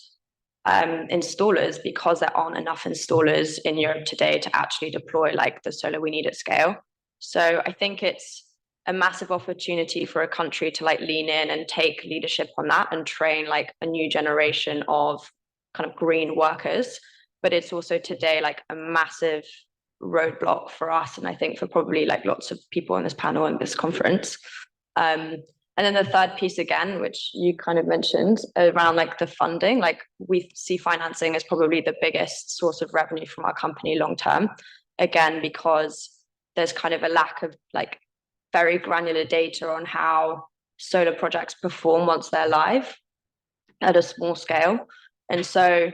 installers, because there aren't enough installers in Europe today to actually deploy like the solar we need at scale. So I think it's a massive opportunity for a country to like lean in and take leadership on that and train like a new generation of kind of green workers. But it's also today like a massive roadblock for us, and I think for probably like lots of people on this panel and this conference. And then the third piece again, which you kind of mentioned around like the funding, like we see financing as probably the biggest source of revenue from our company long term, again because there's kind of a lack of like very granular data on how solar projects perform once they're live at a small scale. And so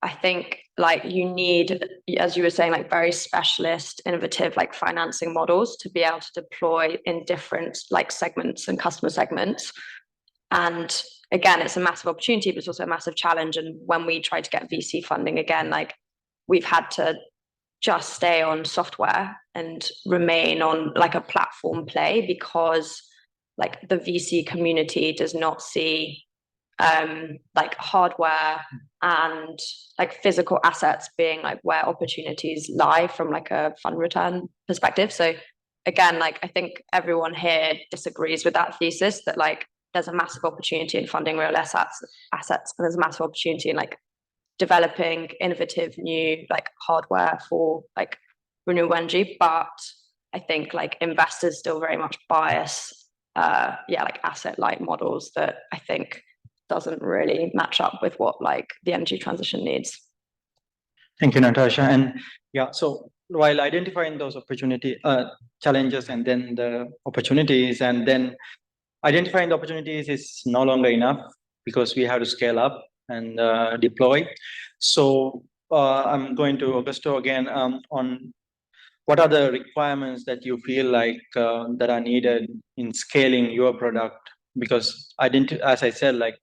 I think like you need, as you were saying, like very specialist, innovative, like financing models to be able to deploy in different like segments and customer segments. And again, it's a massive opportunity, but it's also a massive challenge. And when we try to get VC funding again, like we've had to just stay on software and remain on like a platform play, because like the VC community does not see like hardware and like physical assets being like where opportunities lie from like a fund return perspective. So again, like I think everyone here disagrees with that thesis that like there's a massive opportunity in funding real assets, and there's a massive opportunity in like developing innovative new like hardware for like renewable energy. But I think like investors still very much bias like asset light models that I think doesn't really match up with what like the energy transition needs. Thank you, Natashsa. And yeah, so while identifying those challenges and then the opportunities, and then identifying the opportunities is no longer enough because we have to scale up and deploy. So I'm going to Augusto again on what are the requirements that you feel like that are needed in scaling your product? Because as I said, like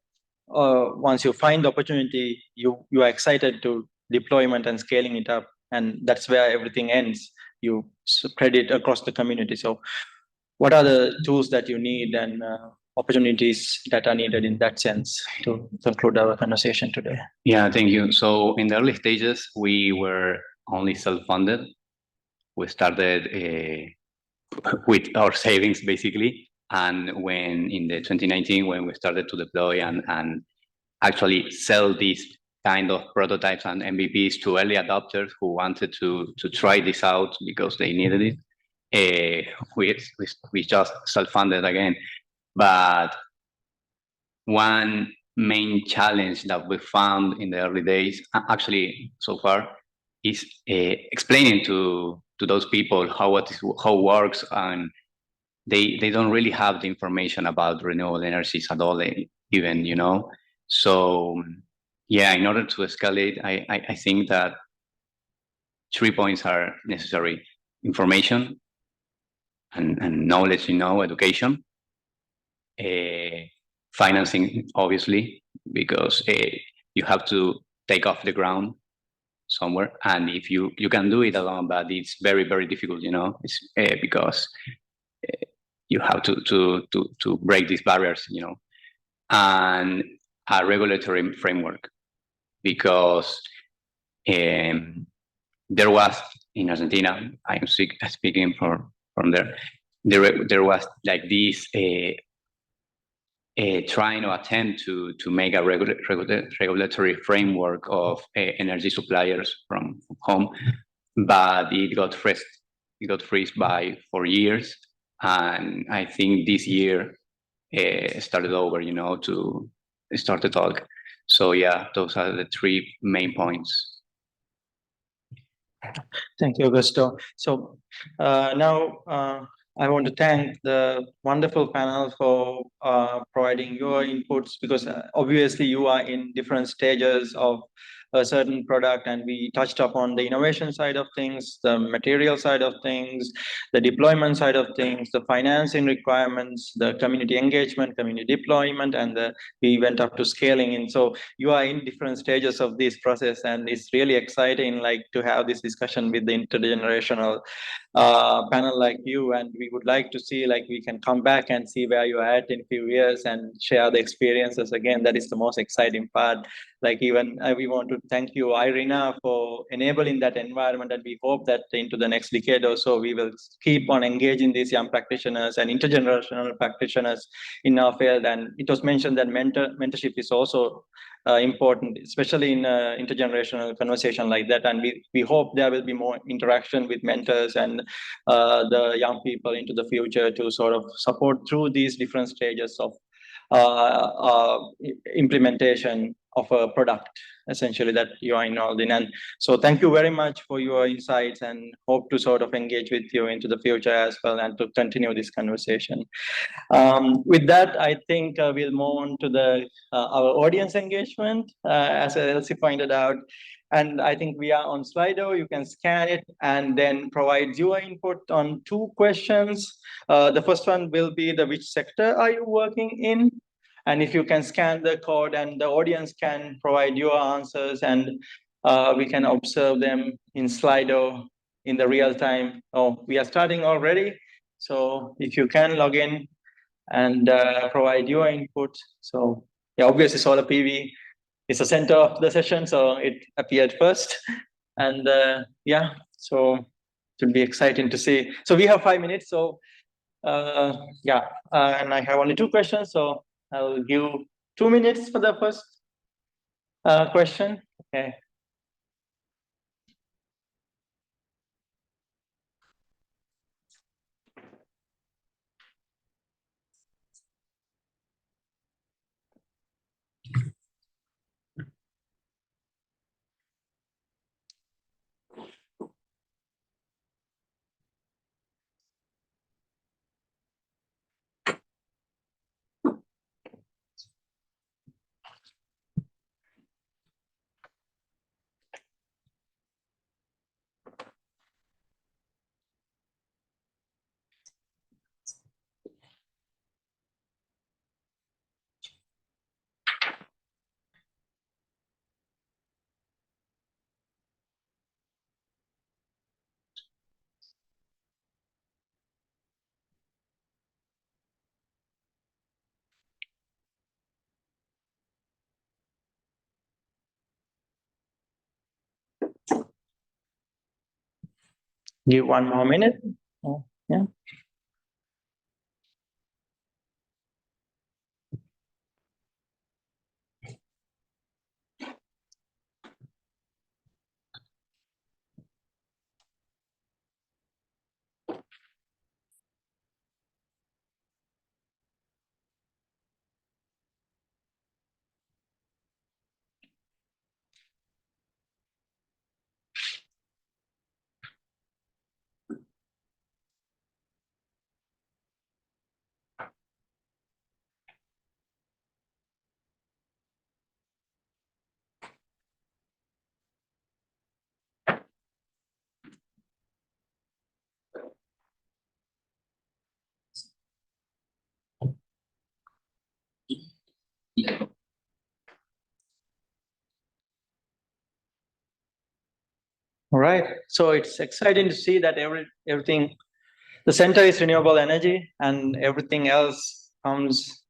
once you find the opportunity, you are excited to deployment and scaling it up, and that's where everything ends. You spread it across the community. So what are the tools that you need and opportunities that are needed in that sense to conclude our conversation today? Yeah, thank you. So in the early stages, we were only self-funded. We started with our savings basically. And when in the 2019, when we started to deploy and actually sell these kind of prototypes and MVPs to early adopters who wanted to try this out because they needed it, we just self-funded again. But one main challenge that we found in the early days, actually so far, is explaining to those people how it works, and they don't really have the information about renewable energies at all, even, you know. So yeah, in order to escalate, I think that 3 points are necessary: information and knowledge, you know, education, financing, obviously, because you have to take off the ground somewhere, and if you can do it alone, but it's very, very difficult, you know. It's because you have to break these barriers, you know, and a regulatory framework, because there was in Argentina, I'm speaking from there. There was like this trying to attempt to make a regulatory framework of energy suppliers from home, but it got freezed by 4 years, and I think this year started over, to start the talk. So yeah, those are the 3 main points. Thank you, Augusto. So now I want to thank the wonderful panel for providing your inputs, because obviously you are in different stages of a certain product, and we touched upon the innovation side of things, the material side of things, the deployment side of things, the financing requirements, the community engagement, community deployment, and we went up to scaling. And so you are in different stages of this process, and it's really exciting, like, to have this discussion with the intergenerational panel like you. And we would like to see, like, we can come back and see where you are at in a few years and share the experiences again. That is the most exciting part. Like, even we want to thank you, IRENA, for enabling that environment, and we hope that into the next decade or so we will keep on engaging these young practitioners and intergenerational practitioners in our field. And it was mentioned that mentorship is also important, especially in intergenerational conversation like that. And we hope there will be more interaction with mentors and the young people into the future to sort of support through these different stages of implementation of a product, essentially, that you are involved in. And so thank you very much for your insights, and hope to sort of engage with you into the future as well, and to continue this conversation. With that, I think we'll move on to our audience engagement, as Elsie pointed out. And I think we are on Slido. You can scan it and then provide your input on 2 questions. The first one will be which sector are you working in? And if you can scan the code, and the audience can provide your answers, and we can observe them in Slido in the real time. Oh, we are starting already. So if you can log in and provide your input. So yeah, obviously solar PV is the center of the session, so it appeared first. And yeah, so it should be exciting to see. So we have 5 minutes. So yeah, and I have only 2 questions. So I'll give 2 minutes for the first question. Okay. Give 1 more minute. Oh, yeah. All right. So it's exciting to see that everything, the center is renewable energy, and everything else comes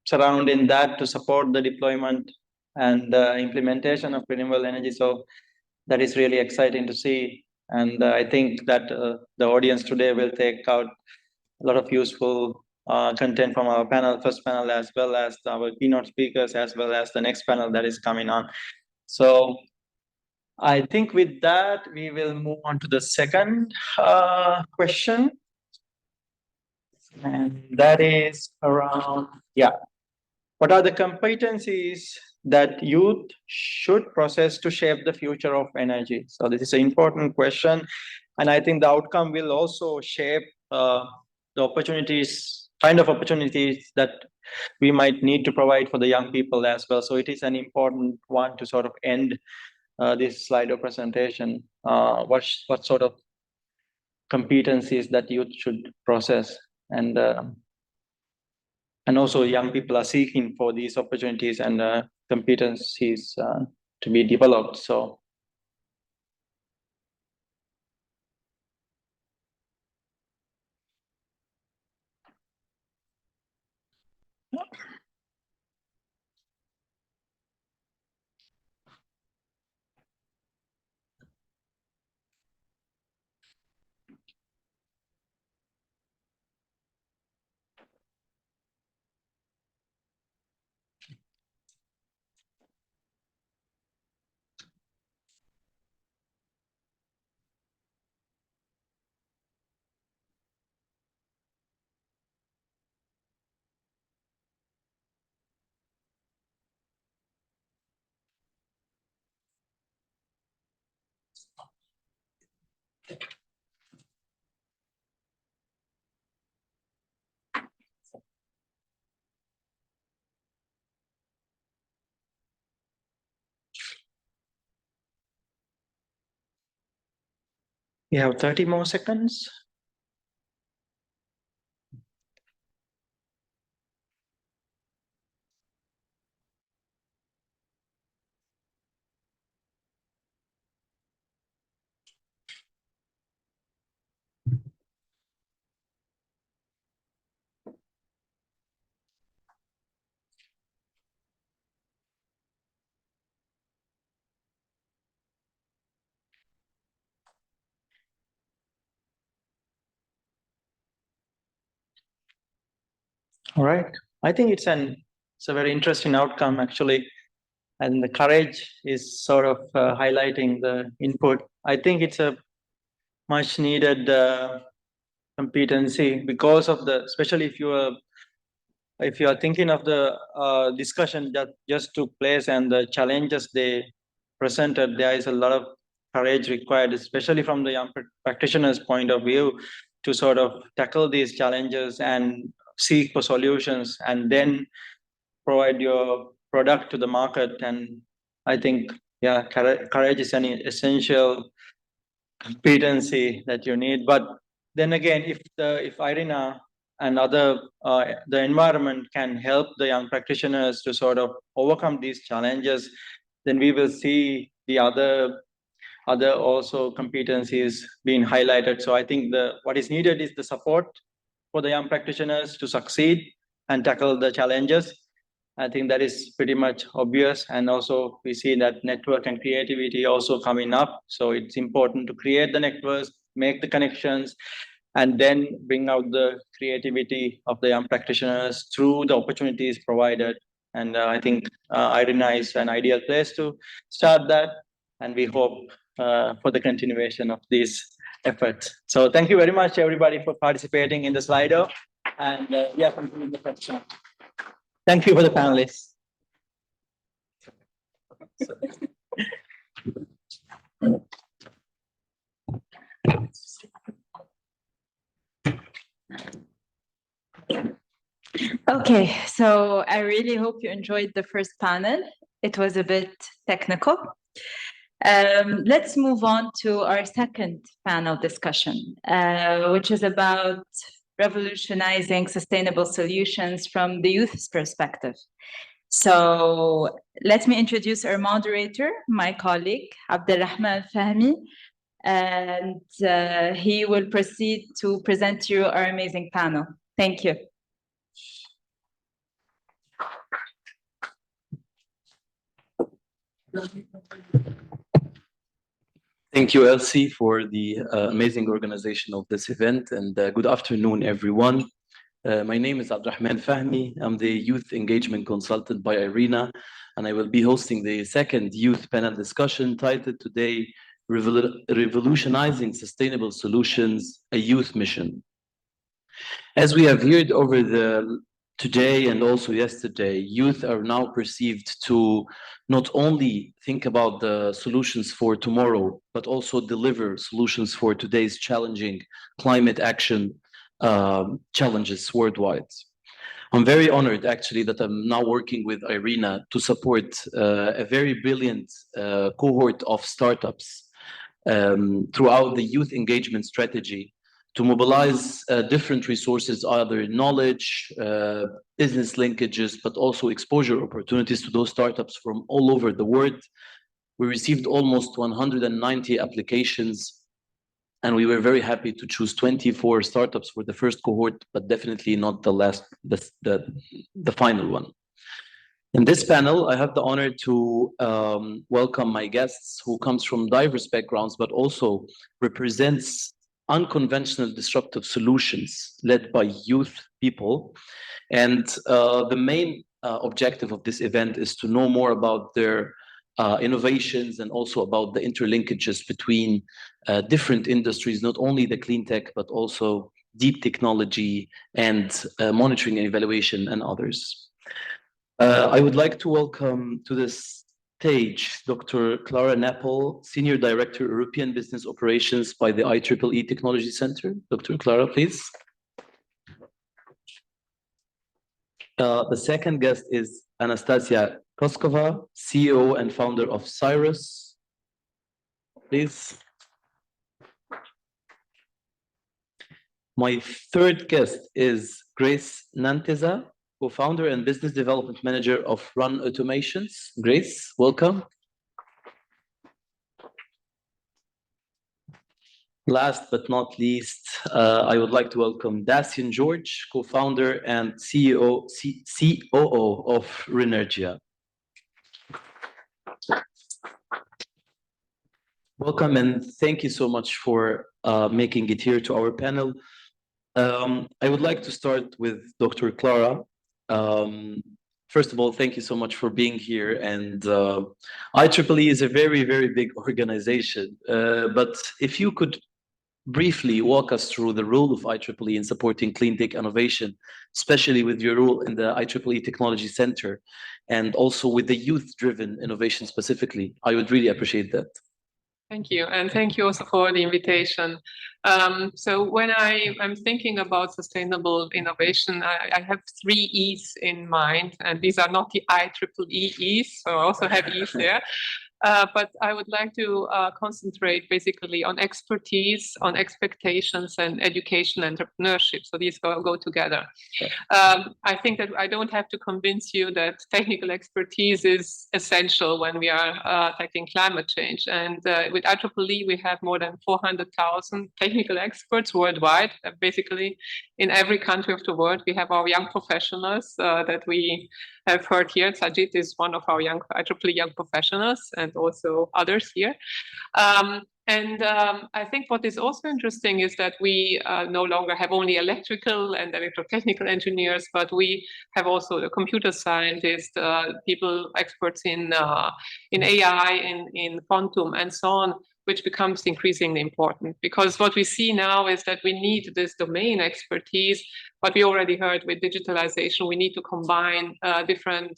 surrounding that to support the deployment and implementation of renewable energy. So that is really exciting to see. And I think that the audience today will take out a lot of useful content from our panel, first panel, as well as our keynote speakers, as well as the next panel that is coming on. So I think with that, we will move on to the second question. And that is around, what are the competencies that youth should possess to shape the future of energy? So this is an important question. And I think the outcome will also shape the opportunities, kind of opportunities that we might need to provide for the young people as well. So it is an important one to sort of end this Slido presentation. What sort of competencies that youth should possess, and also young people are seeking for these opportunities and competencies to be developed. So we have 30 more seconds. All right. I think it's a very interesting outcome, actually. And the courage is sort of highlighting the input. I think it's a much needed competency because of especially if you are thinking of the discussion that just took place and the challenges they presented, there is a lot of courage required, especially from the young practitioners' point of view, to sort of tackle these challenges and seek for solutions and then provide your product to the market. And I think, courage is an essential competency that you need. But then again, if IRENA and other the environment can help the young practitioners to sort of overcome these challenges, then we will see the other also competencies being highlighted. So I think what is needed is the support for the young practitioners to succeed and tackle the challenges. I think that is pretty much obvious. And also we see that network and creativity also coming up. So it's important to create the networks, make the connections, and then bring out the creativity of the young practitioners through the opportunities provided. And I think IRENA is an ideal place to start that. And we hope for the continuation of these efforts. So thank you very much, everybody, for participating in the Slido. And continuing the question. Thank you for the panelists. Okay, so I really hope you enjoyed the first panel. It was a bit technical. Let's move on to our second panel discussion, which is about revolutionizing sustainable solutions from the youth's perspective. So let me introduce our moderator, my colleague, Abdul Al-Fahmi, and he will proceed to present you our amazing panel. Thank you. Thank you, Elsie, for the amazing organization of this event, and good afternoon, everyone. My name is Abdulrahman Fahmi. I'm the Youth Engagement Consultant by IRENA, and I will be hosting the second youth panel discussion titled today, Revolutionizing Sustainable Solutions, a Youth Mission. As we have heard over today and also yesterday, youth are now perceived to not only think about the solutions for tomorrow, but also deliver solutions for today's challenging climate action challenges worldwide. I'm very honored actually that I'm now working with IRENA to support a very brilliant cohort of startups throughout the youth engagement strategy to mobilize different resources, either knowledge, business linkages, but also exposure opportunities to those startups from all over the world. We received almost 190 applications, and we were very happy to choose 24 startups for the first cohort, but definitely not the last, the final one. In this panel, I have the honor to welcome my guests who comes from diverse backgrounds, but also represents unconventional disruptive solutions led by youth people. And the main objective of this event is to know more about their innovations and also about the interlinkages between different industries, not only the clean tech, but also deep technology and monitoring and evaluation and others. I would like to welcome to this stage Dr. Clara Napel, Senior Director, European Business Operations by the IEEE Technology Center. Dr. Clara, please. The second guest is Anastasia Koskova, CEO and founder of Cyrus. Please. My third guest is Grace Nanteza, co-founder and business development manager of Run Automations. Grace, welcome. Last but not least, I would like to welcome Dacian George, co-founder and COO of Renergia. Welcome and thank you so much for making it here to our panel. I would like to start with Dr. Clara. First of all, thank you so much for being here. And IEEE is a very, very big organization. But if you could briefly walk us through the role of IEEE in supporting clean tech innovation, especially with your role in the IEEE Technology Center, and also with the youth-driven innovation specifically, I would really appreciate that. Thank you, and thank you also for the invitation. So when I'm thinking about sustainable innovation, I have 3 E's in mind, and these are not the IEEE E's, so I also have E's there. But I would like to concentrate basically on expertise, on expectations, and education and entrepreneurship. So these go together. I think that I don't have to convince you that technical expertise is essential when we are tackling climate change. And with IEEE, we have more than 400,000 technical experts worldwide. Basically, in every country of the world, we have our young professionals that we have heard here. Sajith is one of our IEEE young professionals, and also others here. I think what is also interesting is that we no longer have only electrical and electrotechnical engineers, but we have also the computer scientists, people experts in AI, in quantum, and so on, which becomes increasingly important. Because what we see now is that we need this domain expertise, but we already heard with digitalization, we need to combine different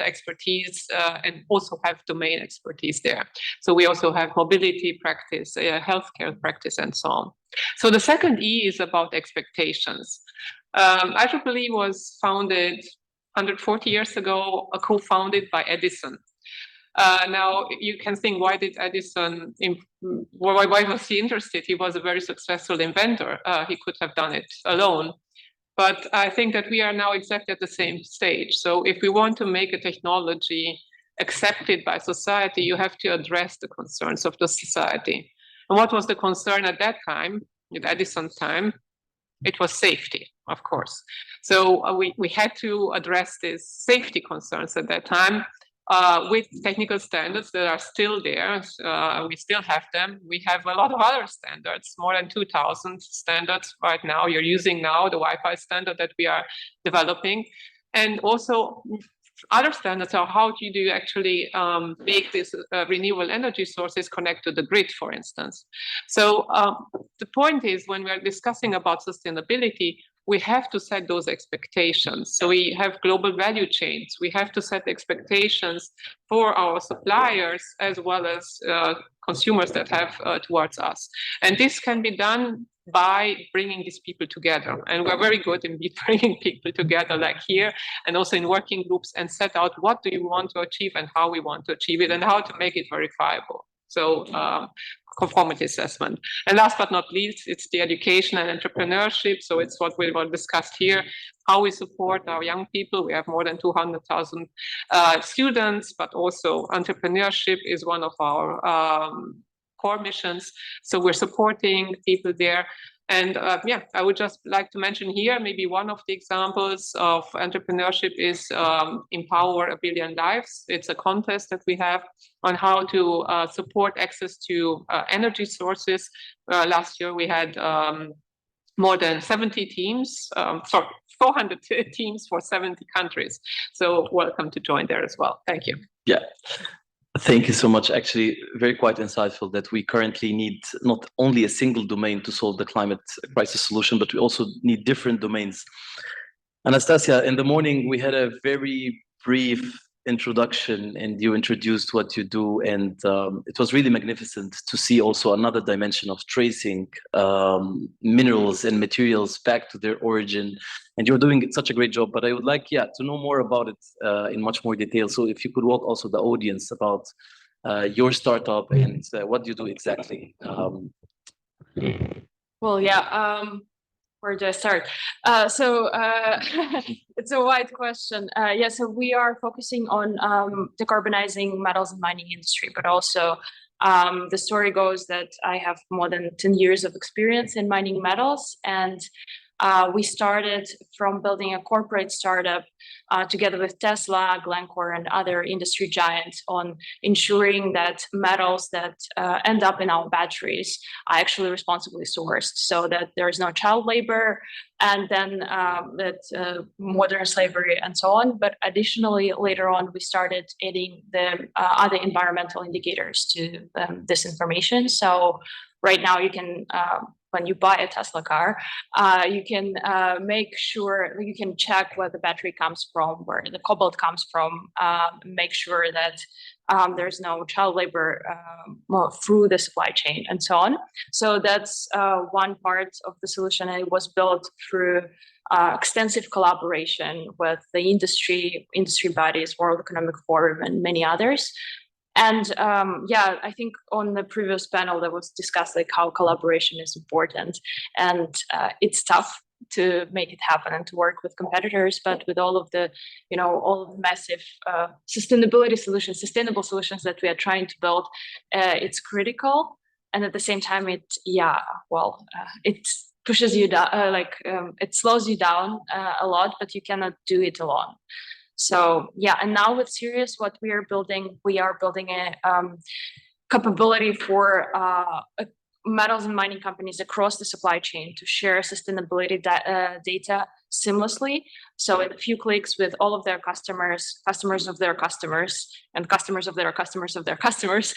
expertise and also have domain expertise there. So we also have mobility practice, healthcare practice, and so on. So the second E is about expectations. IEEE was founded 140 years ago, co-founded by Edison. Now you can think, why did Edison, why was he interested? He was a very successful inventor. He could have done it alone. But I think that we are now exactly at the same stage. So if we want to make a technology accepted by society, you have to address the concerns of the society. And what was the concern at that time, at Edison's time? It was safety, of course. So we had to address these safety concerns at that time. with technical standards that are still there. We still have them. We have a lot of other standards, more than 2,000 standards right now. You're using now the Wi-Fi standard that we are developing. And also other standards are how do you actually make these renewable energy sources connect to the grid, for instance. So the point is, when we're discussing about sustainability, we have to set those expectations. So we have global value chains. We have to set expectations for our suppliers as well as consumers that have towards us. And this can be done by bringing these people together. And we're very good in bringing people together, like here, and also in working groups, and set out what do you want to achieve and how we want to achieve it and how to make it verifiable. So conformity assessment. And last but not least, it's the education and entrepreneurship. So it's what we will discuss here, how we support our young people. We have more than 200,000 students, but also entrepreneurship is one of our core missions. So we're supporting people there. And yeah, I would just like to mention here, maybe one of the examples of entrepreneurship is Empower a Billion Lives. It's a contest that we have on how to support access to energy sources. Last year we had more than 70 teams, 400 teams for 70 countries. So welcome to join there as well. Thank you. Yeah. Thank you so much. Actually, very quite insightful that we currently need not only a single domain to solve the climate crisis solution, but we also need different domains. Anastasia, in the morning, we had a very brief introduction and you introduced what you do. And it was really magnificent to see also another dimension of tracing minerals and materials back to their origin. And you're doing such a great job, but I would like, to know more about it in much more detail. So if you could walk also the audience about your startup and what you do exactly. Well, yeah, where do I start? It's a wide question. Yeah, so we are focusing on decarbonizing metals and mining industry, but also the story goes that I have more than 10 years of experience in mining metals, and we started from building a corporate startup together with Tesla, Glencore, and other industry giants on ensuring that metals that end up in our batteries are actually responsibly sourced, so that there is no child labor and then that modern slavery and so on. But additionally, later on, we started adding the other environmental indicators to this information. So right now you can, when you buy a Tesla car, you can make sure, you can check where the battery comes from, where the cobalt comes from, make sure that there's no child labor through the supply chain and so on. So that's one part of the solution, and it was built through extensive collaboration with the industry bodies, World Economic Forum, and many others. And yeah, I think on the previous panel that was discussed, like how collaboration is important, and it's tough to make it happen and to work with competitors, but with all of the, all of the massive sustainability solutions, sustainable solutions that we are trying to build, it's critical. And at the same time, it pushes you down, it slows you down a lot, but you cannot do it alone. So yeah, and now with Sirius, what we are building a capability for metals and mining companies across the supply chain to share sustainability data seamlessly. So in a few clicks with all of their customers, customers of their customers, and customers of their customers of their customers,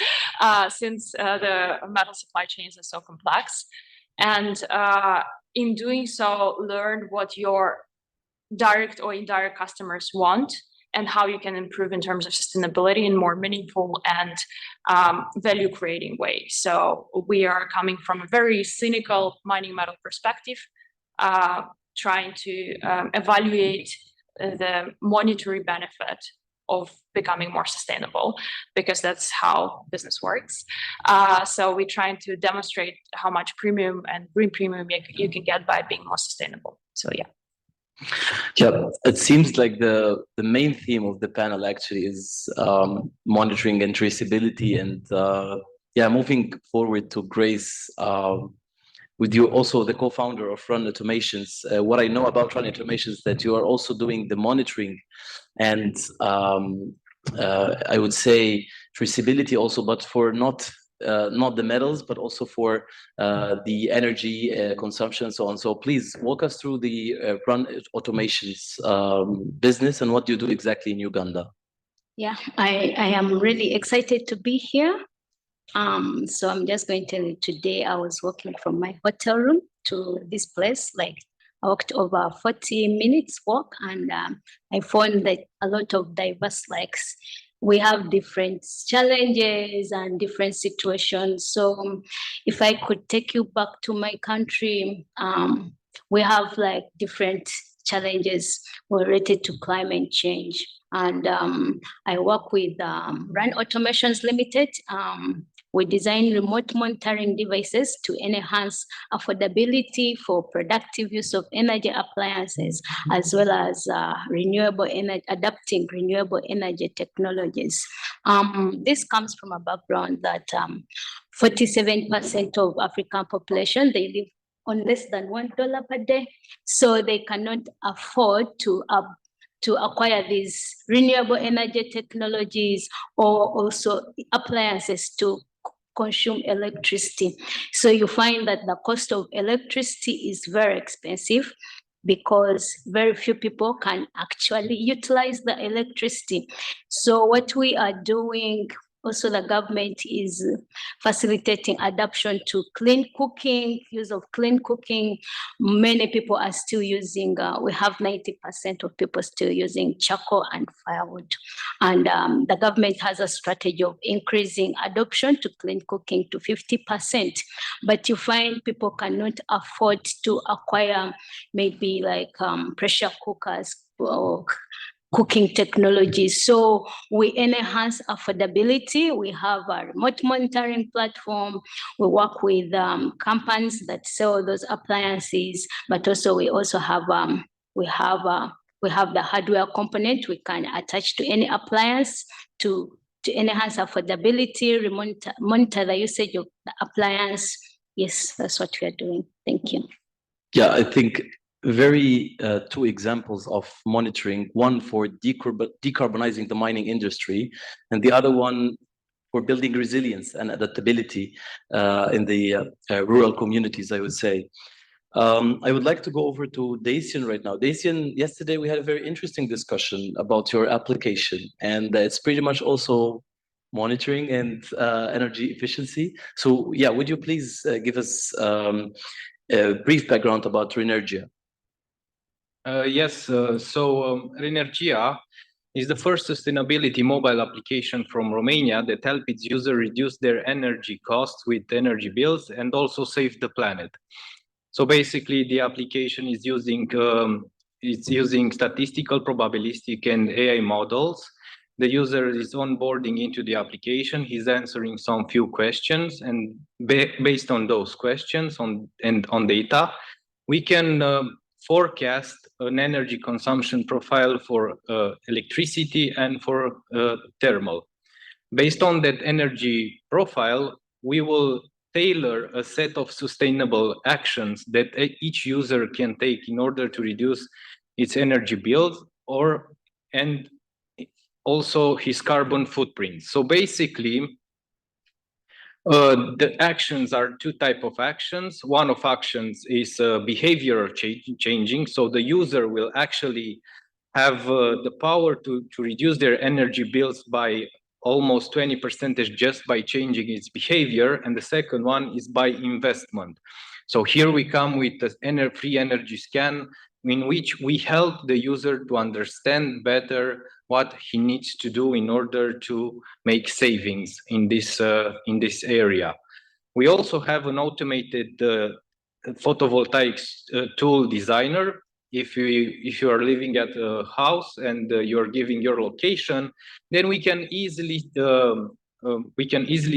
since the metal supply chains are so complex. And in doing so, learn what your direct or indirect customers want and how you can improve in terms of sustainability in more meaningful and value creating way. So we are coming from a very cynical mining metal perspective, trying to evaluate the monetary benefit of becoming more sustainable, because that's how business works. So we're trying to demonstrate how much premium and green premium you can get by being more sustainable. So yeah. Yeah, it seems like the main theme of the panel actually is monitoring and traceability, and moving forward to Grace, with you also the co-founder of Run Automations. What I know about Run Automations is that you are also doing the monitoring and I would say, traceability also, but for not the metals, but also for the energy consumption, so on. So please walk us through the run automations business and what you do exactly in Uganda. Yeah, I am really excited to be here. So I'm just going to tell you, today I was walking from my hotel room to this place, like I walked over 40 minutes walk, and I found that a lot of diverse, like we have different challenges and different situations. So if I could take you back to my country, we have like different challenges related to climate change. And I work with Run Automations Limited. We design remote monitoring devices to enhance affordability for productive use of energy appliances, as well as renewable energy, adapting renewable energy technologies. This comes from a background that 47% of African population, they live on less than $1 per day, so they cannot afford to acquire these renewable energy technologies or also appliances to consume electricity. So you find that the cost of electricity is very expensive because very few people can actually utilize the electricity. So what we are doing, also the government is facilitating adoption to clean cooking, use of clean cooking. Many people are still using, we have 90% of people still using charcoal and firewood. And the government has a strategy of increasing adoption to clean cooking to 50%. But you find people cannot afford to acquire maybe like pressure cookers or cooking technologies. So we enhance affordability. We have a remote monitoring platform. We work with companies that sell those appliances, but also we also have we have the hardware component we can attach to any appliance to enhance affordability, monitor the usage of the appliance. Yes, that's what we are doing. Thank you. Yeah, I think very two examples of monitoring, one for decarbonizing the mining industry and the other one for building resilience and adaptability in the rural communities, I would say. I would like to go over to Dacian right now. Dacian, yesterday we had a very interesting discussion about your application, and it's pretty much also monitoring and energy efficiency. So yeah, would you please give us a brief background about Renergia? Yes, Renergia is the first sustainability mobile application from Romania that helps its users reduce their energy costs with energy bills and also save the planet. So basically, the application is using statistical, probabilistic, and AI models. The user is onboarding into the application. He's answering some few questions, and based on those questions on data, we can forecast an energy consumption profile for electricity and for thermal. Based on that energy profile, we will tailor a set of sustainable actions that each user can take in order to reduce its energy bills and also his carbon footprint. So basically, the actions are two types of actions. One of actions is behavior changing. So the user will actually have the power to reduce their energy bills by almost 20% just by changing its behavior. And the second one is by investment. So here we come with the free energy scan, in which we help the user to understand better what he needs to do in order to make savings in this area. We also have an automated photovoltaics tool designer. If you are living at a house and you're giving your location, then we can easily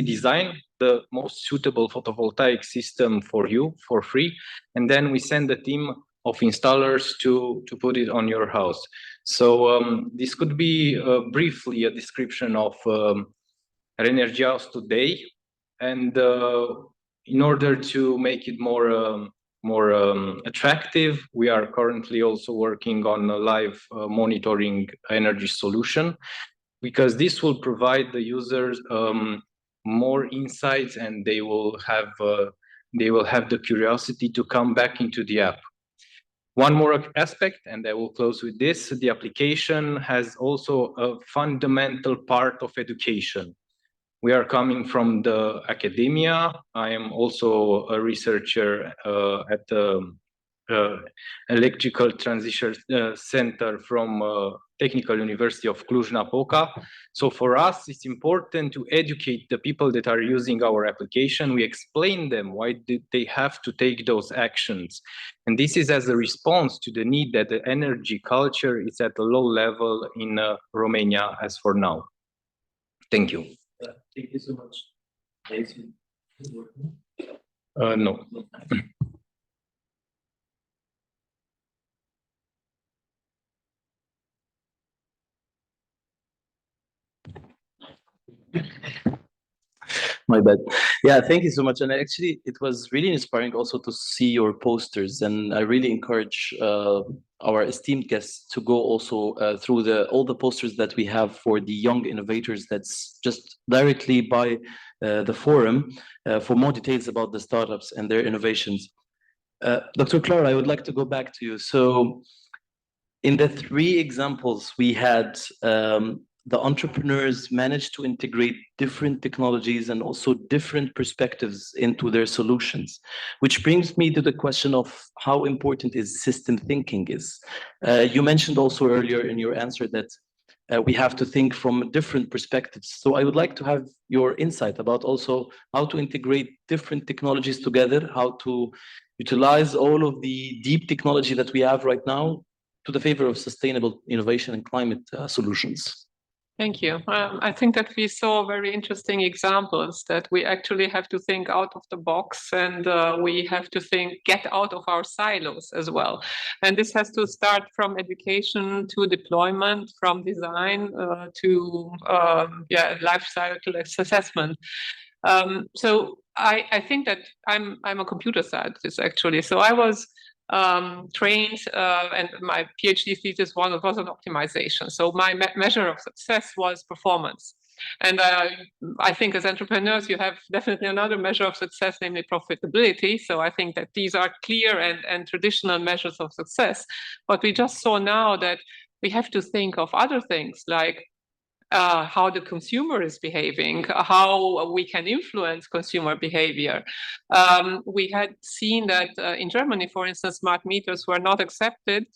design the most suitable photovoltaic system for you for free, and then we send a team of installers to put it on your house. So this could be briefly a description of Renergia today, and in order to make it more attractive, we are currently also working on a live monitoring energy solution. because this will provide the users more insights, and they will have the curiosity to come back into the app. One more aspect, and I will close with this: the application has also a fundamental part of education. We are coming from the academia. I am also a researcher at the Electrical Transition Center from Technical University of Cluj-Napoca. So for us, it's important to educate the people that are using our application. We explain them why did they have to take those actions. And this is as a response to the need that the energy culture is at a low level in Romania as for now. Thank you. Thank you so much. No. My bad. Yeah, thank you so much. And actually, it was really inspiring also to see your posters. And I really encourage our esteemed guests to go also through all the posters that we have for the young innovators that's just directly by the forum for more details about the startups and their innovations. Dr. Clara, I would like to go back to you. So in the 3 examples we had, the entrepreneurs managed to integrate different technologies and also different perspectives into their solutions, which brings me to the question of how important is system thinking is. You mentioned also earlier in your answer that we have to think from different perspectives. So I would like to have your insight about also how to integrate different technologies together, how to utilize all of the deep technology that we have right now to the favor of sustainable innovation and climate solutions. Thank you. I think that we saw very interesting examples that we actually have to think out of the box, and we have to get out of our silos as well. And this has to start from education to deployment, from design to life cycle assessment. So I think that I'm a computer scientist actually. So I was trained, and my PhD thesis was an optimization. So my measure of success was performance. And I think as entrepreneurs, you have definitely another measure of success, namely profitability. So I think that these are clear and traditional measures of success. But we just saw now that we have to think of other things like how the consumer is behaving, how we can influence consumer behavior. We had seen that in Germany, for instance, smart meters were not accepted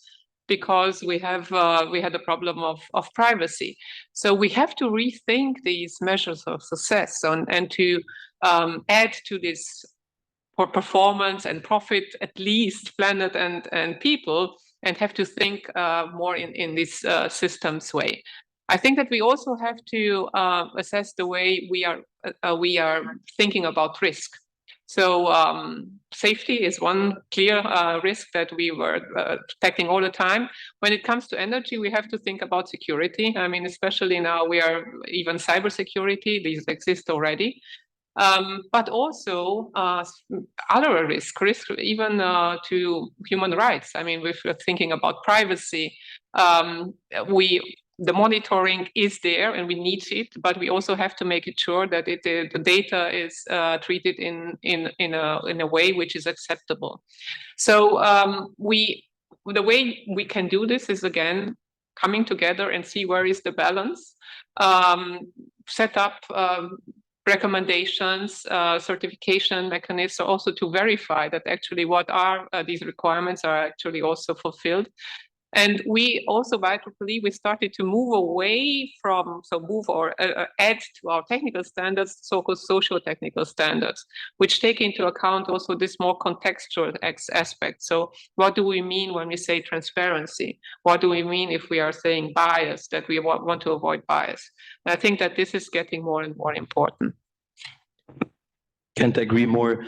because we had a problem of privacy. So we have to rethink these measures of success and to add to this for performance and profit, at least planet and people, and have to think more in this systems way. I think that we also have to assess the way we are thinking about risk. So safety is one clear risk that we were detecting all the time. When it comes to energy, we have to think about security. I mean, especially now we are even cybersecurity, these exist already. But also other risks even to human rights. I mean, if we're thinking about privacy, the monitoring is there and we need it, but we also have to make it sure that the data is treated in a way which is acceptable. So the way we can do this is, again, coming together and see where is the balance, set up recommendations, certification mechanisms, also to verify that actually what are these requirements are actually also fulfilled. And we also, by IEEE, we started to move away from, add to our technical standards, so-called social technical standards, which take into account also this more contextual aspect. So what do we mean when we say transparency? What do we mean if we are saying bias, that we want to avoid bias? And I think that this is getting more and more important. Can't agree more.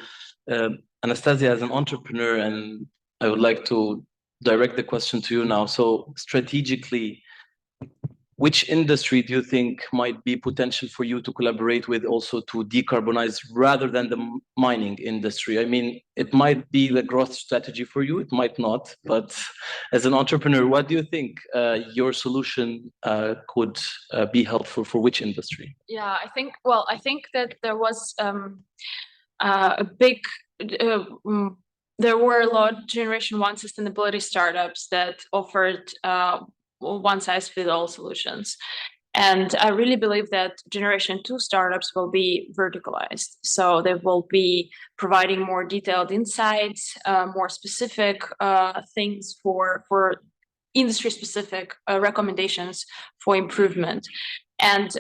Anastasia, as an entrepreneur, and I would like to direct the question to you now. So strategically, which industry do you think might be potential for you to collaborate with also to decarbonize rather than the mining industry? I mean, it might be the growth strategy for you, it might not, but as an entrepreneur, what do you think your solution could be helpful for which industry? Yeah, I think that there was there were a lot of Generation 1 sustainability startups that offered one-size-fits-all solutions. And I really believe that Generation 2 startups will be verticalized. So they will be providing more detailed insights, more specific things for industry-specific recommendations for improvement. And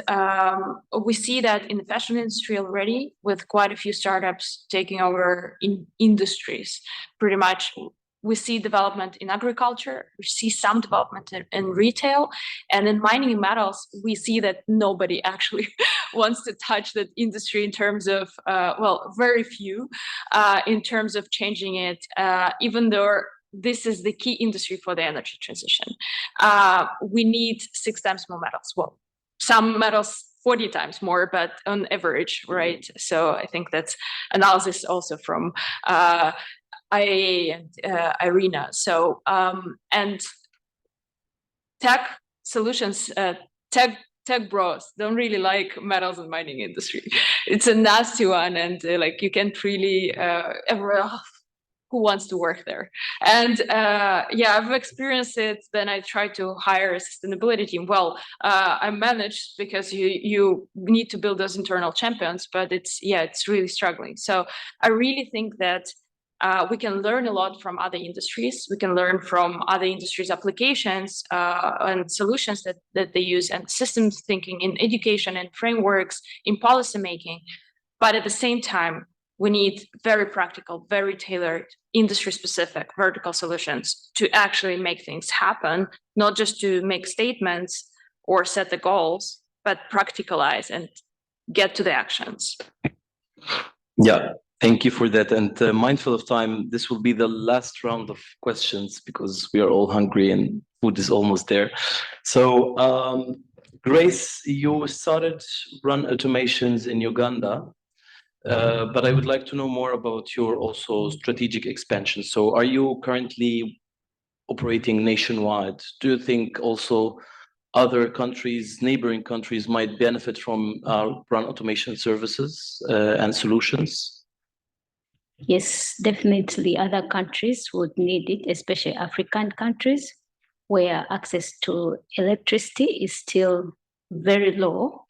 we see that in the fashion industry already, with quite a few startups taking over in industries. Pretty much, we see development in agriculture, we see some development in retail, and in mining and metals, we see that nobody actually wants to touch that industry in terms of, very few, in terms of changing it, even though this is the key industry for the energy transition. We need 6 times more metals. Well, some metals 40 times more, but on average, right? So I think that's analysis also from IAEA and IRENA. So and tech solutions, tech bros don't really like metals and mining industry. It's a nasty one, and like you can't really who wants to work there? And I've experienced it. Then I tried to hire a sustainability team. Well, I managed because you need to build those internal champions, but it's really struggling. So I really think that we can learn a lot from other industries. We can learn from other industries' applications and solutions that they use, and systems thinking in education and frameworks in policy making. But at the same time, we need very practical, very tailored, industry-specific vertical solutions to actually make things happen, not just to make statements or set the goals, but practicalize and get to the actions. Yeah, thank you for that. And mindful of time, this will be the last round of questions because we are all hungry and food is almost there. So, Grace, you started Run Automations in Uganda. But I would like to know more about your also strategic expansion. So are you currently operating nationwide? Do you think also other countries, neighboring countries might benefit from Run Automation services and solutions? Yes, definitely other countries would need it, especially African countries where access to electricity is still very low.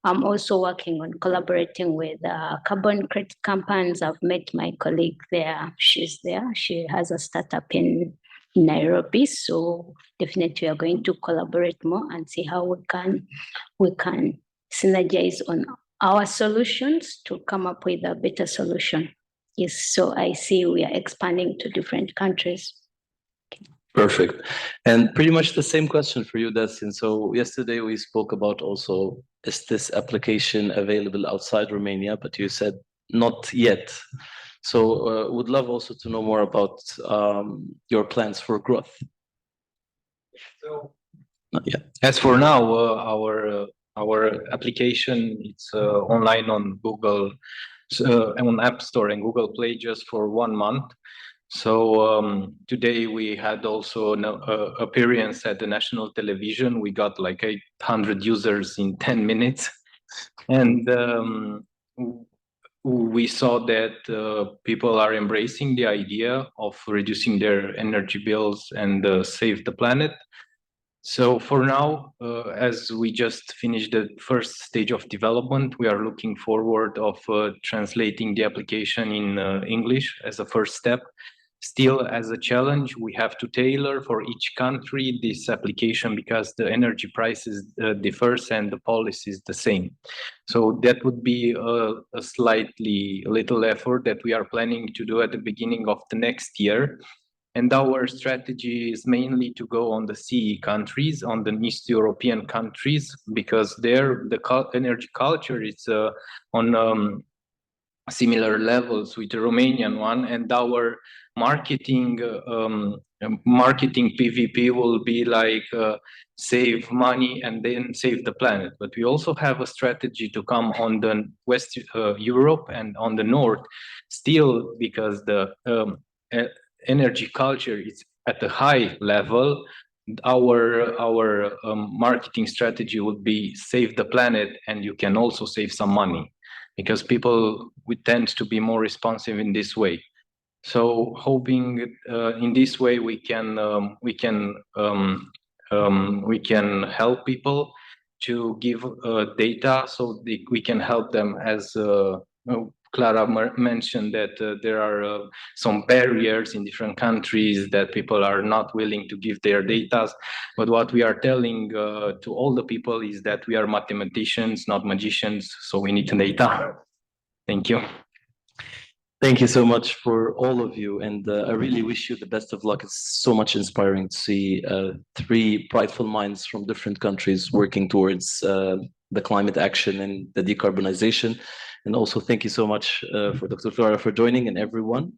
I'm also working on collaborating with carbon credit companies. I've met my colleague there. She's there. She has a startup in Nairobi. So definitely we are going to collaborate more and see how we can synergize on our solutions to come up with a better solution. Yes, so I see we are expanding to different countries. Perfect. And pretty much the same question for you, Dustin. So yesterday we spoke about also, is this application available outside Romania? But you said not yet. So would love also to know more about your plans for growth. So, as for now, our application, it's online on Google, on App Store and Google Play just for 1 month. So today we had also an appearance at the national television. We got like 800 users in 10 minutes. And we saw that people are embracing the idea of reducing their energy bills and save the planet. So for now, as we just finished the first stage of development, we are looking forward of translating the application in English as a first step. Still, as a challenge, we have to tailor for each country this application because the energy prices differs and the policy is the same. So that would be a slightly little effort that we are planning to do at the beginning of the next year. And our strategy is mainly to go on the CE countries, on the East European countries, because there the energy culture is on similar levels with the Romanian one, and our marketing marketing PVP will be like save money and then save the planet. But we also have a strategy to come on the West Europe and on the North, still because the energy culture is at a high level. Our marketing strategy would be save the planet, and you can also save some money, because people would tend to be more responsive in this way. So hoping in this way we can help people to give data, so we can help them, as Clara mentioned, that there are some barriers in different countries that people are not willing to give their data. But what we are telling to all the people is that we are mathematicians, not magicians, so we need data. Thank you. Thank you so much for all of you, and I really wish you the best of luck. It's so much inspiring to see three brightful minds from different countries working towards the climate action and the decarbonization. And also thank you so much for Dr. Clara for joining, and everyone.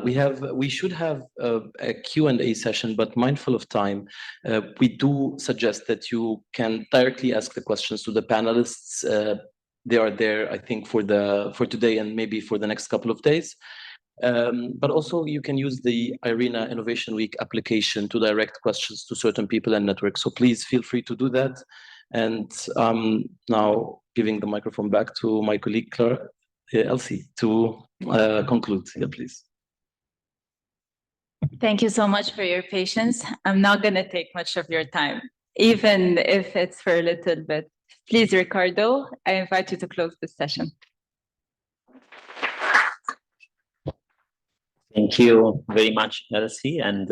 We should have a Q&A session, but mindful of time, we do suggest that you can directly ask the questions to the panelists. They are there, I think, for today and maybe for the next couple of days. But also you can use the IRENA Innovation Week application to direct questions to certain people and networks. So please feel free to do that. And now giving the microphone back to my colleague, Elsie, to conclude. Yeah, please. Thank you so much for your patience. I'm not going to take much of your time, even if it's for a little bit. Please, Ricardo, I invite you to close this session. Thank you very much, Elsie, and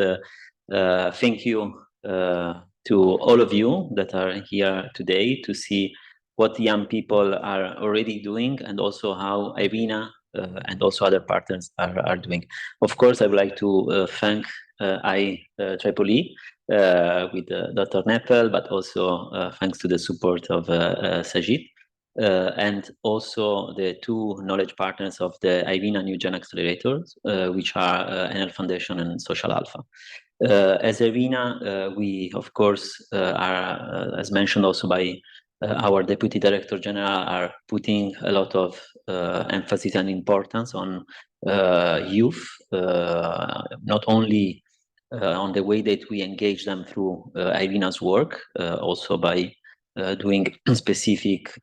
thank you to all of you that are here today to see what young people are already doing, and also how IRENA and also other partners are doing. Of course, I would like to thank IEEE with Dr. Nepal, but also thanks to the support of Sajith, and also the two knowledge partners of the IRENA New Gen Accelerators, which are NREL Foundation and Social Alpha. As IRENA, we, of course, are, as mentioned also by our Deputy Director General, are putting a lot of emphasis and importance on youth, not only on the way that we engage them through IRENA's work, also by doing specific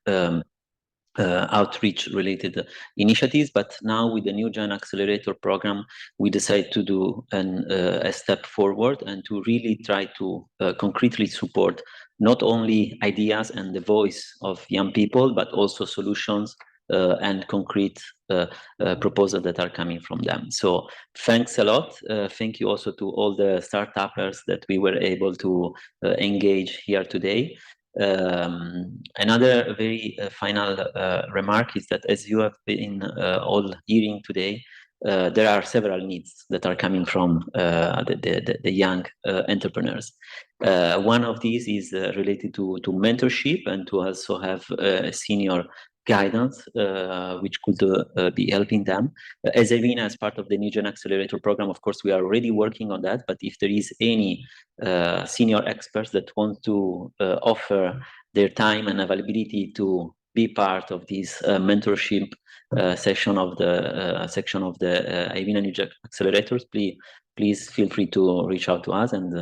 outreach related initiatives. But now with the New Gen Accelerator program, we decided to do a step forward and to really try to concretely support not only ideas and the voice of young people, but also solutions and concrete proposals that are coming from them. So thanks a lot. Thank you also to all the startuppers that we were able to engage here today. Another very final remark is that, as you have been all hearing today, there are several needs that are coming from the young entrepreneurs. One of these is related to mentorship and to also have senior guidance, which could be helping them. As IRENA, as part of the New Gen Accelerator program, of course, we are already working on that. But if there is any senior experts that want to offer their time and availability to be part of this mentorship section of the IRENA New Gen Accelerators, please feel free to reach out to us, and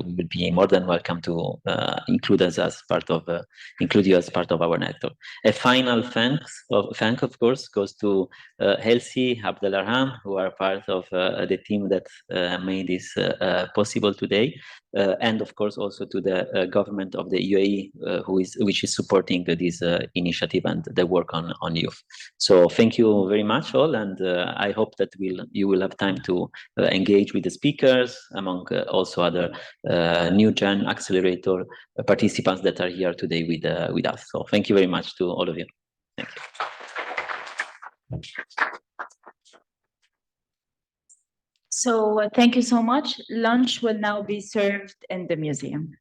we will be more than welcome to include you as part of our network. A final thank, of course, goes to Elsie, Abdul, who are part of the team that made this possible today, and of course also to the government of the UAE, which is supporting this initiative and the work on youth. So thank you very much all, and I hope that you will have time to engage with the speakers, among also other New Gen Accelerator participants that are here today with us. So thank you very much to all of you. Thank you. So thank you so much. Lunch will now be served in the museum.